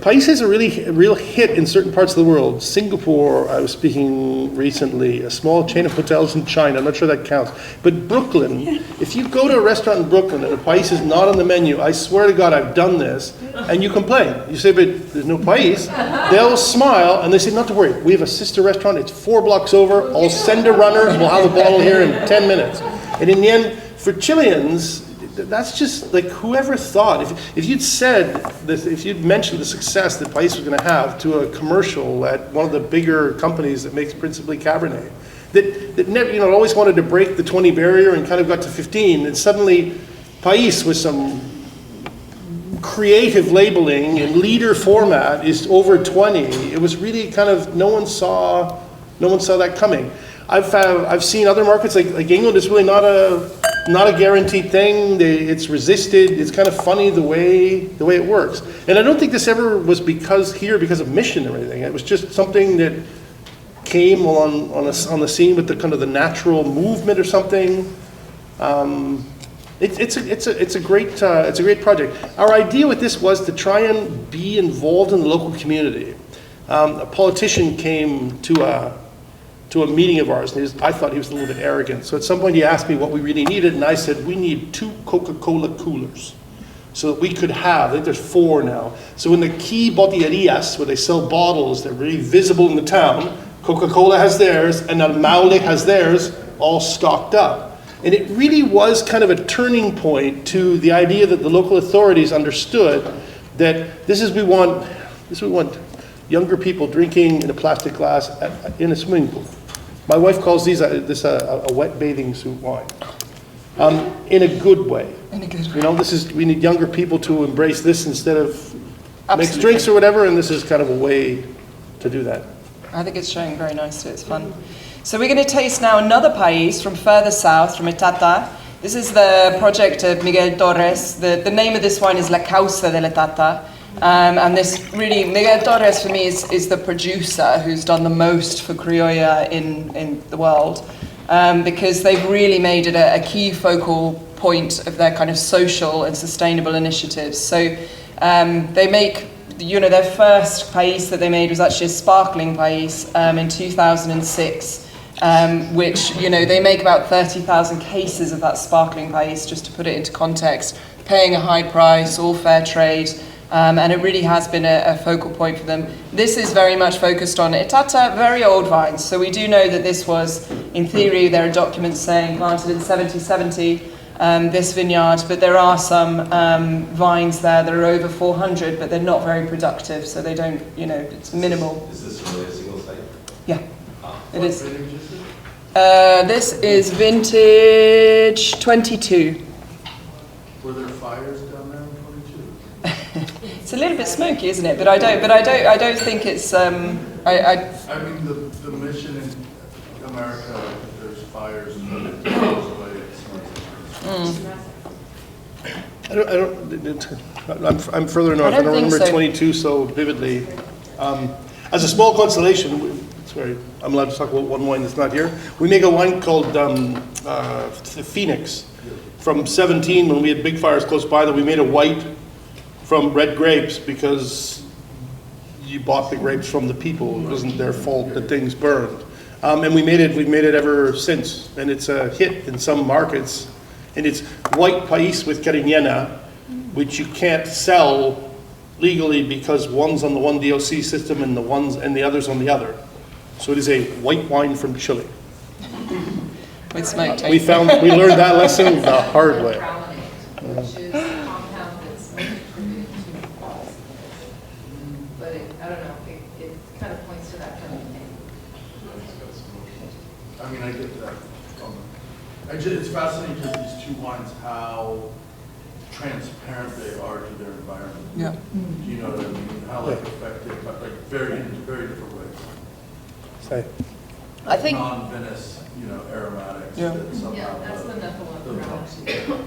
País is a real hit in certain parts of the world. Singapore, I was speaking recently, a small chain of hotels in China, I'm not sure that counts. But Brooklyn, if you go to a restaurant in Brooklyn and a País is not on the menu, I swear to God I've done this, and you complain. You say, but there's no País. They'll smile and they say, not to worry, we have a sister restaurant, it's 4 blocks over, I'll send a runner, we'll have a bottle here in 10 minutes. And in the end, for Chileans, that's just like whoever thought. If you'd said this, if you'd mentioned the success that País was going to have to a commercial at one of the bigger companies that makes principally Cabernet, that never, always wanted to break the 20 barrier and kind of got to 15, and suddenly País with some creative labeling and leader format is over 20. It was really kind of no one saw that coming. I've seen other markets like England is really not a guaranteed thing. It's resisted. It's kind of funny the way it works. And I don't think this ever was because of mission or anything. It was just something that came on the scene with the kind of the natural movement or something. It's a great project. Our idea with this was to try and be involved in the local community. A politician came to a meeting of ours, and I thought he was a little bit arrogant. So at some point he asked me what we really needed, and I said, we need 2 Coca-Cola coolers so that we could have, I think there's 4 now. So in the key botillerías, where they sell bottles, they're really visible in the town, Coca-Cola has theirs, and Al Maule has theirs, all stocked up. And it really was kind of a turning point to the idea that the local authorities understood that this is we want younger people drinking in a plastic glass in a swimming pool. My wife calls this a wet bathing suit wine. In a good way. In a good way. You know, we need younger people to embrace this instead of Absolutely. mixed drinks or whatever, and this is kind of a way to do that. I think it's showing very nicely, it's fun. So we're going to taste now another país from further south, from Etata. This is the project of Miguel Torres. The name of this wine is La Causa de la Etata. And this really, Miguel Torres for me is the producer who's done the most for Criolla in the world. Because they've really made it a key focal point of their kind of social and sustainable initiatives. So they make, their first país that they made was actually a sparkling país in 2006. Which, they make about 30,000 cases of that sparkling país, just to put it into context, paying a high price, all fair trade, and it really has been a focal point for them. This is very much focused on Etata, very old vines, so we do know that this was, in theory, there are documents saying planted in 1770, this vineyard, but there are some vines there that are over 400, but they're not very productive, so they don't, it's minimal. Is this really a single site? Yeah. It What is. vintage is it? This is vintage 22. Were there fires down there in 22? It's a little bit smoky, isn't it? But I don't think it's. I mean, the mission in America, if there's fires, it goes away. I'm further north. I don't remember so. 22 so vividly. As a small consolation, I'm allowed to talk about one wine that's not here. We make a wine called Phoenix from 17 when we had big fires close by, that we made a white from red grapes because you bought the grapes from the people. It wasn't their fault that things burned. And we've made it ever since. And it's a hit in some markets. And it's white país with Catena, which you can't sell legally because one's on the one DOC system and the other's on the other. So it is a white wine from Chile. With smoked We learned that lesson the hard way. Which is a compound that's contributed to false. But I don't know, it kind of points to that kind of thing. I mean, I get that. It's fascinating because these two wines, how transparent they are to their environment. Yeah. Do you know what I mean? How effective, but very different ways. Say. I think. Non-Venice, aromatics. Yeah. That somehow Yeah, that's the methyl aromatase.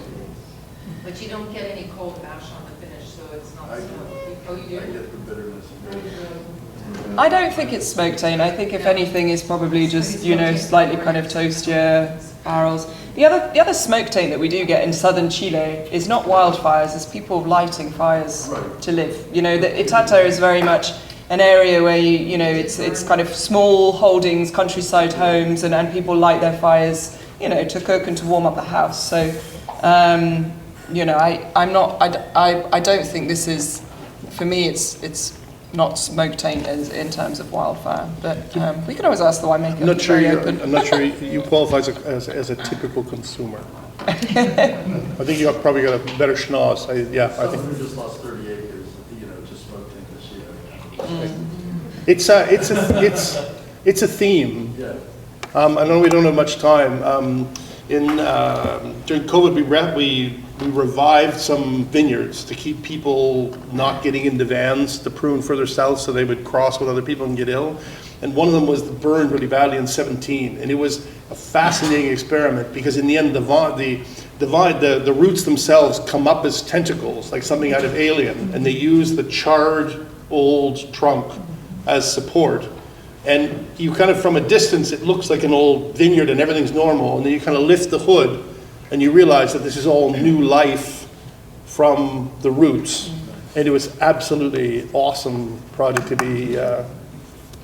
But you don't get any cold mash on the finish, so it's not. I Oh, you do? I get the bitterness. I don't think it's smoked taint. I think if anything, it's probably just slightly kind of toastier barrels. The other smoke taint that we do get in southern Chile is not wildfires; it's people lighting fires to live. The Etata is very much an area where it's kind of small holdings, countryside homes, and people light their fires, to cook and to warm up the house. So, I don't think this is, for me, it's not smoke taint in terms of wildfire. But we can always ask the winemaker. I'm not sure you qualify as a typical consumer. I think you probably got a better schnoz. I think. Someone who just lost 30 acres, just smoked in this year. It's a theme. Yeah. I know we don't have much time. During COVID, we revived some vineyards to keep people not getting into vans to prune further south, so they would cross with other people and get ill. And one of them was burned really badly in 17, and it was a fascinating experiment because in the end, the roots themselves come up as tentacles, like something out of Alien, and they use the charred old trunk as support. And you kind of, from a distance, it looks like an old vineyard and everything's normal, and then you kind of lift the hood and you realize that this is all new life from the roots. And it was absolutely awesome project to be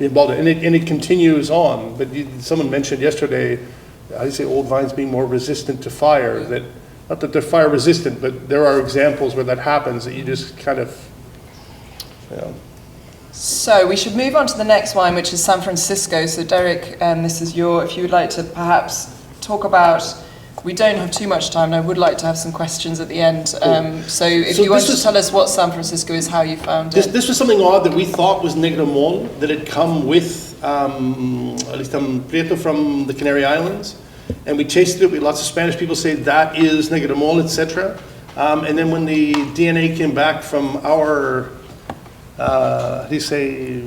involved in. And it continues on. But someone mentioned yesterday, I say old vines being more resistant to fire. Not that they're fire resistant, but there are examples where that happens, that you just kind of, So we should move on to the next wine, which is San Francisco. So Derek, this is if you would like to perhaps talk about we don't have too much time, and I would like to have some questions at the end. So if you want to tell us what San Francisco is, how you found it. This was something odd that we thought was Negro Mole, that had come with Prieto from the Canary Islands. And we tasted it. We had lots of Spanish people say that is Negro Mole, etc. And then when the DNA came back from our, how do you say?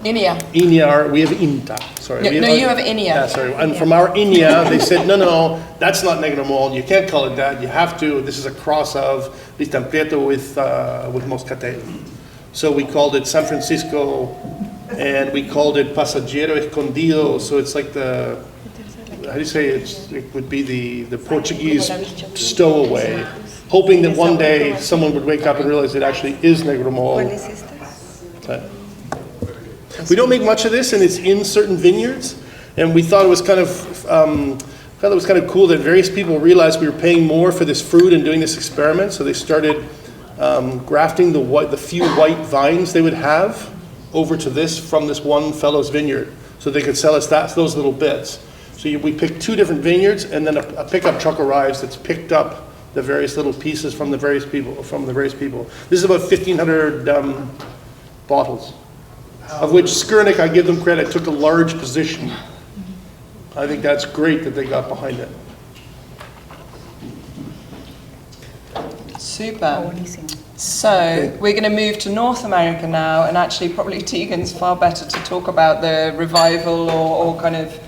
INIA, we have INTA, sorry. No, you have INIA. Yeah, sorry. And from our INIA, they said, no, that's not Negro Mole. You can't call it that. You have to, this is a cross of Listan Prieto with Moscatel. So we called it San Francisco, and we called it Passaggero Escondido. So it's like the, how do you say, it would be the Portuguese stowaway, hoping that one day someone would wake up and realize it actually is Negro Mole. We don't make much of this, and it's in certain vineyards. And we thought it was kind of cool that various people realized we were paying more for this fruit and doing this experiment. So they started grafting the few white vines they would have over to this from this one fellow's vineyard, so they could sell us those little bits. So we picked 2 different vineyards, and then a pickup truck arrives that's picked up the various little pieces from the various people. This is about 1,500 bottles, of which Skurnik, I give them credit, took a large position. I think that's great that they got behind it. Super. So we're going to move to North America now, and actually probably Tegan's far better to talk about the revival or kind of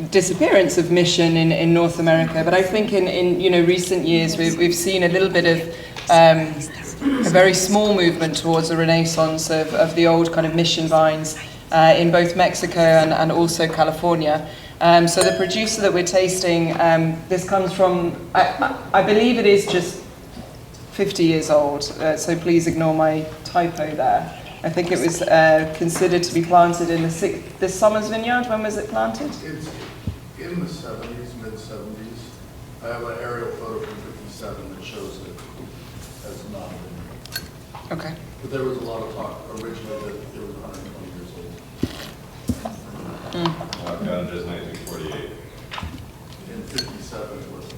disappearance of mission in North America. But I think in recent years we've seen a little bit of a very small movement towards a renaissance of the old kind of mission vines in both Mexico and also California. So the producer that we're tasting, this comes from, I believe it is just 50 years old, so please ignore my typo there. I think it was considered to be planted in the Summers Vineyard. When was it planted? It's in the 70s, mid-70s. I have an aerial photo from 57 that shows it as not vineyard. Okay. But there was a lot of talk originally that it was 120 years old. I've got it as 1948. In 57 it wasn't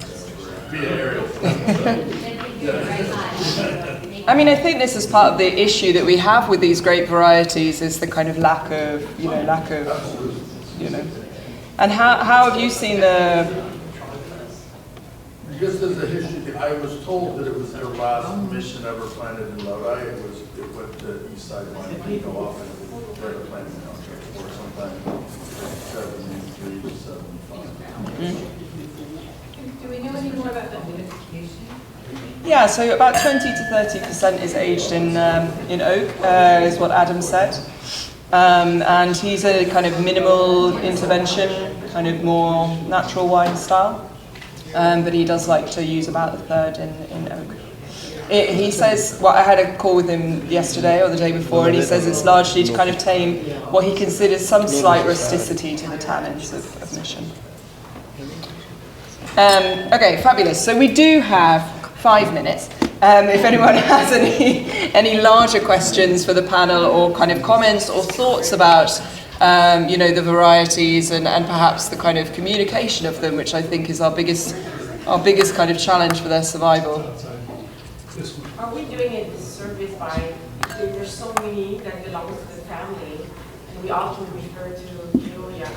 be an aerial photo. I mean, I think this is part of the issue that we have with these grape varieties is the kind of lack of. And how have you seen the? Because there's a history. I was told that it was their last mission ever planted in Lodi. It went to East Side Wine Vigno off and they were planting contract for sometime 73 to 75. Do we know any more about the vitification? Yeah, so about 20 to 30% is aged in oak, is what Adam said. And he's a kind of minimal intervention, kind of more natural wine style. But he does like to use about a third in oak. He says, I had a call with him yesterday or the day before, and he says it's largely to kind of tame what he considers some slight rusticity to the tannins of mission. Okay, fabulous. So we do have 5 minutes. If anyone has any larger questions for the panel or kind of comments or thoughts about the varieties and perhaps the kind of communication of them, which I think is our biggest kind of challenge for their survival. Are we doing a disservice by, there's so many that belong to the family, and we often refer to Criolla,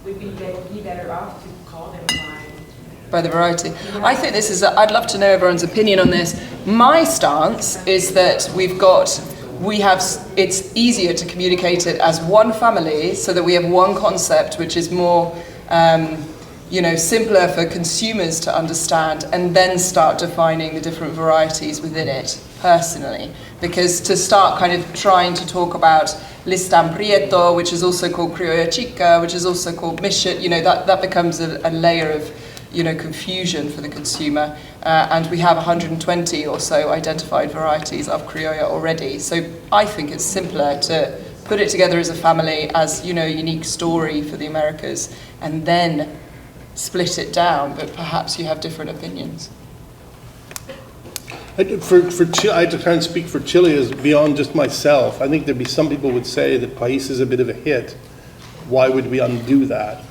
would we be better off to call them by the variety? I think this is, I'd love to know everyone's opinion on this. My stance is that it's easier to communicate it as one family so that we have one concept which is more, simpler for consumers to understand, and then start defining the different varieties within it, personally. Because to start kind of trying to talk about Listan Prieto, which is also called Criolla Chica, which is also called Mission, that becomes a layer of confusion for the consumer, and we have 120 or so identified varieties of Criolla already. So I think it's simpler to put it together as a family, as a unique story for the Americas, and then split it down. But perhaps you have different opinions. I to try and speak for Chile as beyond just myself. I think there'd be some people would say that País is a bit of a hit. Why would we undo that?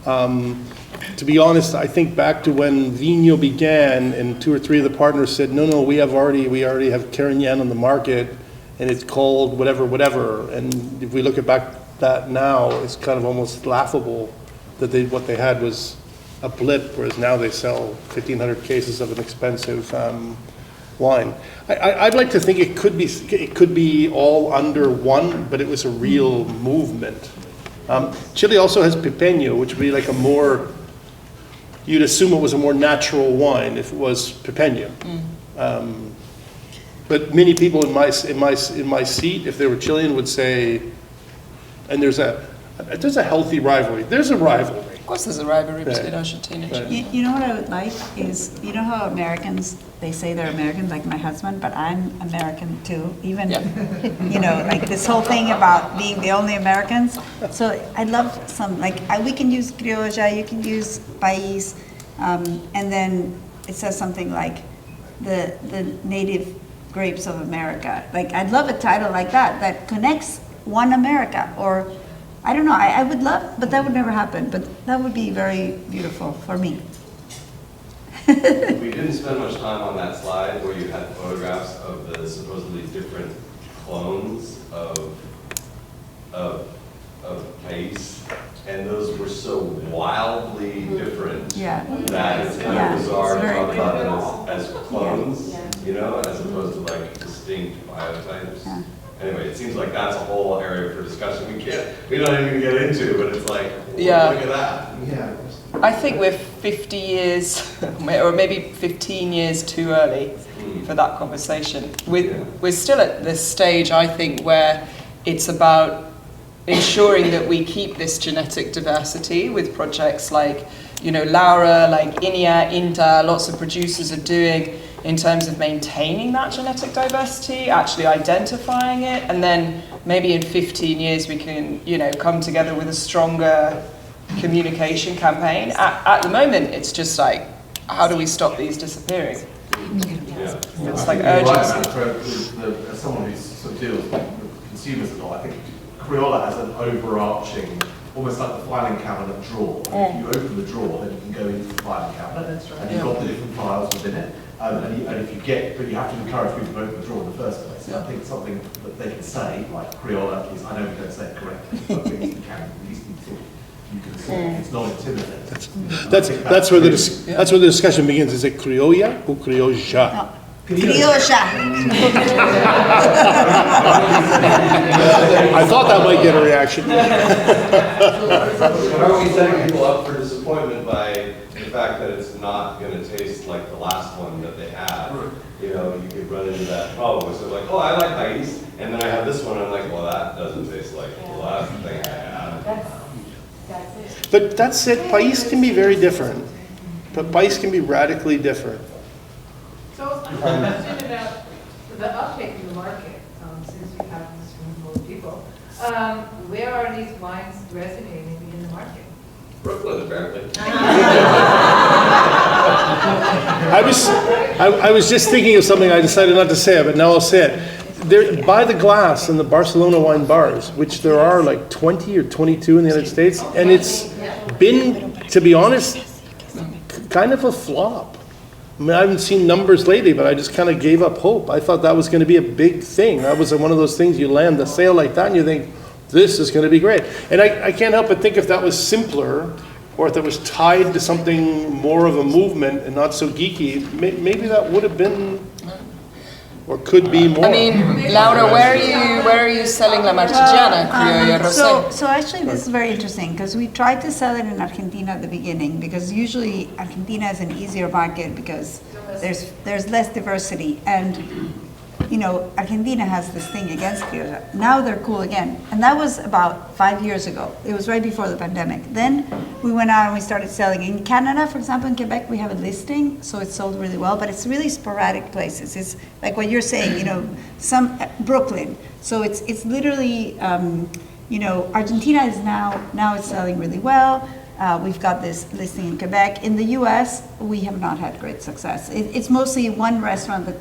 To be honest, I think back to when Vigno began, and 2 or 3 of the partners said, no, we already have Carignan on the market, and it's called whatever. And if we look at back that now, it's kind of almost laughable that what they had was a blip, whereas now they sell 1,500 cases of an expensive wine. I'd like to think it could be all under one, but it was a real movement. Chile also has Pipeño, which would be like a more, you'd assume it was a more natural wine if it was Pipeño. But many people in my seat, if they were Chilean, would say, and there's a healthy rivalry. There's a rivalry. Of course there's a rivalry between Argentina and Chile. You know what I would like is, you know how Americans, they say they're American, like my husband, but I'm American too, even, you know, like this whole thing about being the only Americans. So I'd love some, like, we can use Criolla, you can use País, and then it says something like the native grapes of America. Like, I'd love a title like that connects one America, or I don't know, I would love, but that would never happen. But that would be very beautiful for me. We didn't spend much time on that slide where you had photographs of the supposedly different clones of País, and those were so wildly different that it's kind of bizarre to talk about them as clones, you know, as opposed to like distinct biotypes. Yeah. Anyway, it seems like that's a whole area for discussion we don't even get into, but it's like, look at that. Yeah. I think we're 50 years, or maybe 15 years too early for that conversation. We're still at this stage, I think, where it's about ensuring that we keep this genetic diversity with projects like, you know, Laura, like Inia, Inta, lots of producers are doing, in terms of maintaining that genetic diversity, actually identifying it, and then maybe in 15 years we can, you know, come together with a stronger communication campaign. At the moment, it's just like, how do we stop these disappearing? It's like urgency. As someone who sort of deals with consumers a lot, I think Criolla has an overarching, almost like the filing cabinet drawer. If you open the drawer, then you can go into the filing cabinet, and you've got the different files within it. And if you get, but you have to encourage people to open the drawer in the first place. So I think something that they can say, like Criolla, is, I know we don't say it correctly, but I think you can, at least you can say it's not intimidating. That's where the discussion begins. Is it Criolla or Criolla? No. Criolla. I thought that might get a reaction. How are we setting people up for disappointment by the fact that it's not going to taste like the last one that they had? You know, you could run into that problem. So like, oh, I like País, and then I have this one, and I'm like, well, that doesn't taste like the last thing I had. That's it. But that's it. País can be very different. But País can be radically different. So I have a question about the uptake in the market, since we have this room full of people. Where are these wines resonating in the market? Brooklyn, apparently. I was just thinking of something. I decided not to say it, but now I'll say it. By the glass in the Barcelona wine bars, which there are like 20 or 22 in the United States, and it's been, to be honest, kind of a flop. I mean, I haven't seen numbers lately, but I just kind of gave up hope. I thought that was going to be a big thing. That was one of those things, you land a sale like that and you think, this is going to be great. And I can't help but think if that was simpler, or if that was tied to something more of a movement and not so geeky, maybe that would have been, or could be more. I mean, Laura, where are you selling La Marchigiana, Criolla Rosé? So actually this is very interesting, because we tried to sell it in Argentina at the beginning, because usually Argentina is an easier market because there's less diversity, and you know, Argentina has this thing against Criolla. Now they're cool again. And that was about 5 years ago. It was right before the pandemic. Then we went out and we started selling. In Canada, for example, in Quebec, we have a listing, so it's sold really well, but it's really sporadic places. It's like what you're saying, you know, some Brooklyn. So it's literally, you know, Argentina is now it's selling really well. We've got this listing in Quebec. In the US, we have not had great success. It's mostly one restaurant that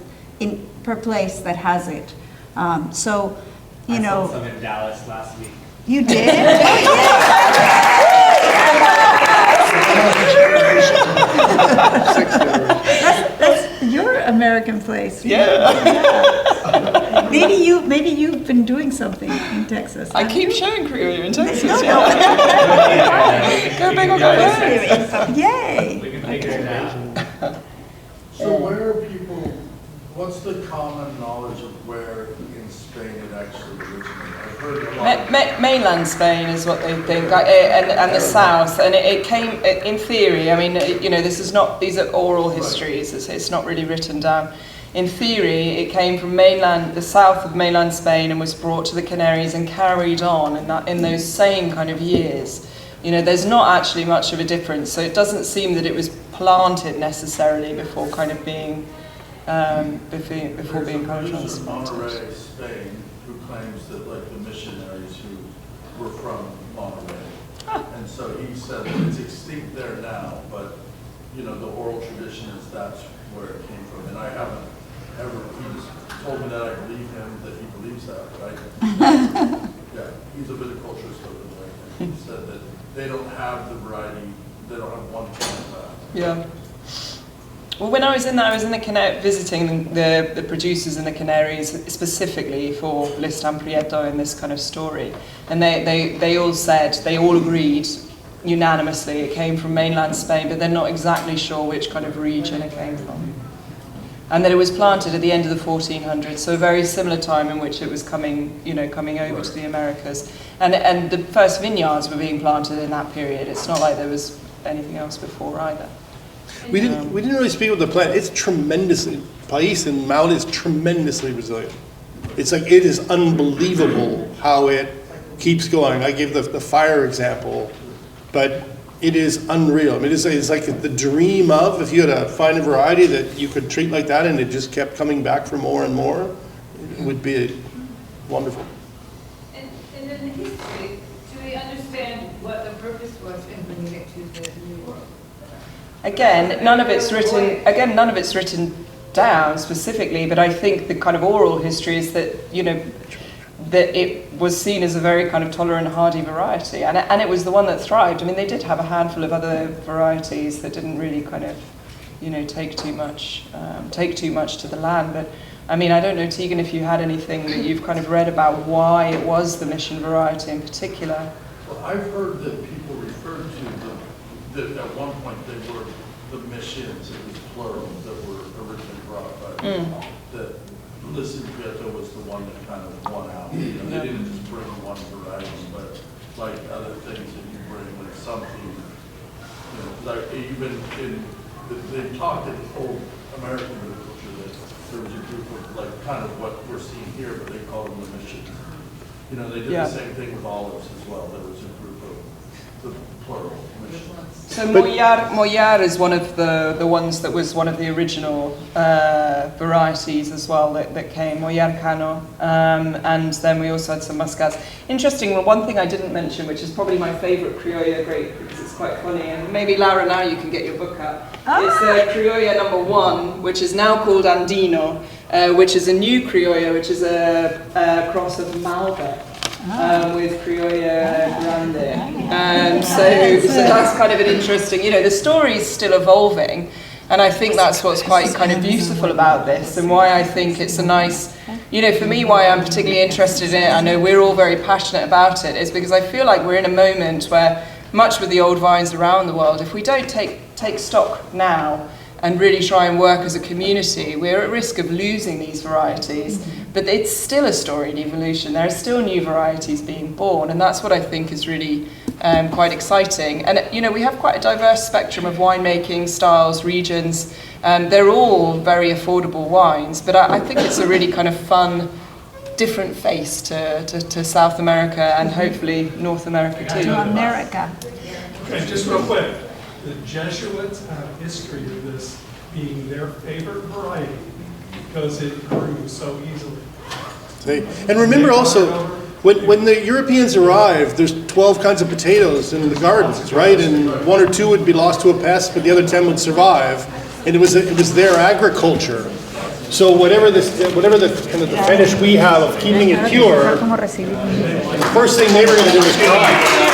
per place that has it. So, you know. I sold some in Dallas last week. You did? That's your American place. Yeah. Maybe you've been doing something in Texas. I keep showing Criolla in Texas. No, Yeah. Go big or go home. Yay. So where are people, what's the common knowledge of where in Spain it actually originated? I've heard a lot. Mainland Spain is what they think, and the south, and it came in theory. I mean, these are oral histories. It's not really written down. In theory, it came from the south of mainland Spain, and was brought to the Canaries and carried on in those same kind of years. There's not actually much of a difference, so it doesn't seem that it was planted necessarily before kind of being before being kind of There's a producer in transplanted. Monterey, Spain, who claims that like the missionaries who were from Monterey. And so he said that it's extinct there now, but the oral tradition is that's where it came from. And I haven't ever, he's told me that I believe him, that he believes that, but yeah, he's a viticulturist over the way. And he said that they don't have the variety, they don't have one kind of that. Yeah. Well, when I was in the Canaries, visiting the producers in the Canaries specifically for Listan Prieto in this kind of story, and they all said, they all agreed unanimously it came from mainland Spain, but they're not exactly sure which kind of region it came from. And that it was planted at the end of the 1400s, so a very similar time in which it was coming over to the Americas. And the first vineyards were being planted in that period. It's not like there was anything else before either. We didn't really speak of the plant. It's tremendously, Pais and Maule is tremendously resilient. It's like, it is unbelievable how it keeps going. I gave the fire example, but it is unreal. I mean, it's like the dream of, if you had find a variety that you could treat like that and it just kept coming back for more and more, it would be wonderful. And in the history, do we understand what the purpose was in bringing it to the New World? Again, none of it's written down specifically, but I think the kind of oral history is that, that it was seen as a very kind of tolerant, hardy variety, and it was the one that thrived. I mean, they did have a handful of other varieties that didn't really kind of, take too much to the land. But I mean, I don't know, Tegan, if you had anything that you've kind of read about why it was the mission variety in particular. Well, I've heard that people referred to that at one point they were the missions, it was plural, that were originally brought by that Listan Prieto was the one that kind of won out. They didn't just bring one variety, but like other things that you bring, like something, like even they talked in old American viticulture that there was a group of like kind of what we're seeing here, but they called them the missions. They did the same thing with olives as well. There was a group of the plural missions. So Moyar is one of the ones that was one of the original varieties as well that came, Moyar Cano, and then we also had some Muscats. Interesting, one thing I didn't mention, which is probably my favourite Criolla grape, because it's quite funny, and maybe Laura, now you can get your book up. It's Criolla number 1, which is now called Andino, which is a new Criolla, which is a cross of Malbec. With Criolla Grande. So that's kind of an interesting, the story is still evolving, and I think that's what's quite kind of beautiful about this, and why I think it's a nice, for me, why I'm particularly interested in it, I know we're all very passionate about it, is because I feel like we're in a moment where, much with the old vines around the world, if we don't take stock now and really try and work as a community, we're at risk of losing these varieties. But it's still a storied evolution. There are still new varieties being born, and that's what I think is really quite exciting. And we have quite a diverse spectrum of winemaking styles, regions. They're all very affordable wines, but I think it's a really kind of fun, different face to South America and hopefully North America too. To America. Okay, just real quick. The Jesuits have a history of this being their favorite variety because it grew so easily. And remember also, when the Europeans arrived, there's 12 kinds of potatoes in the gardens, right? And 1 or 2 would be lost to a pest, but the other 10 would survive. And it was their agriculture. So whatever the kind of the fetish we have of keeping it pure, the first thing they were going to do was try.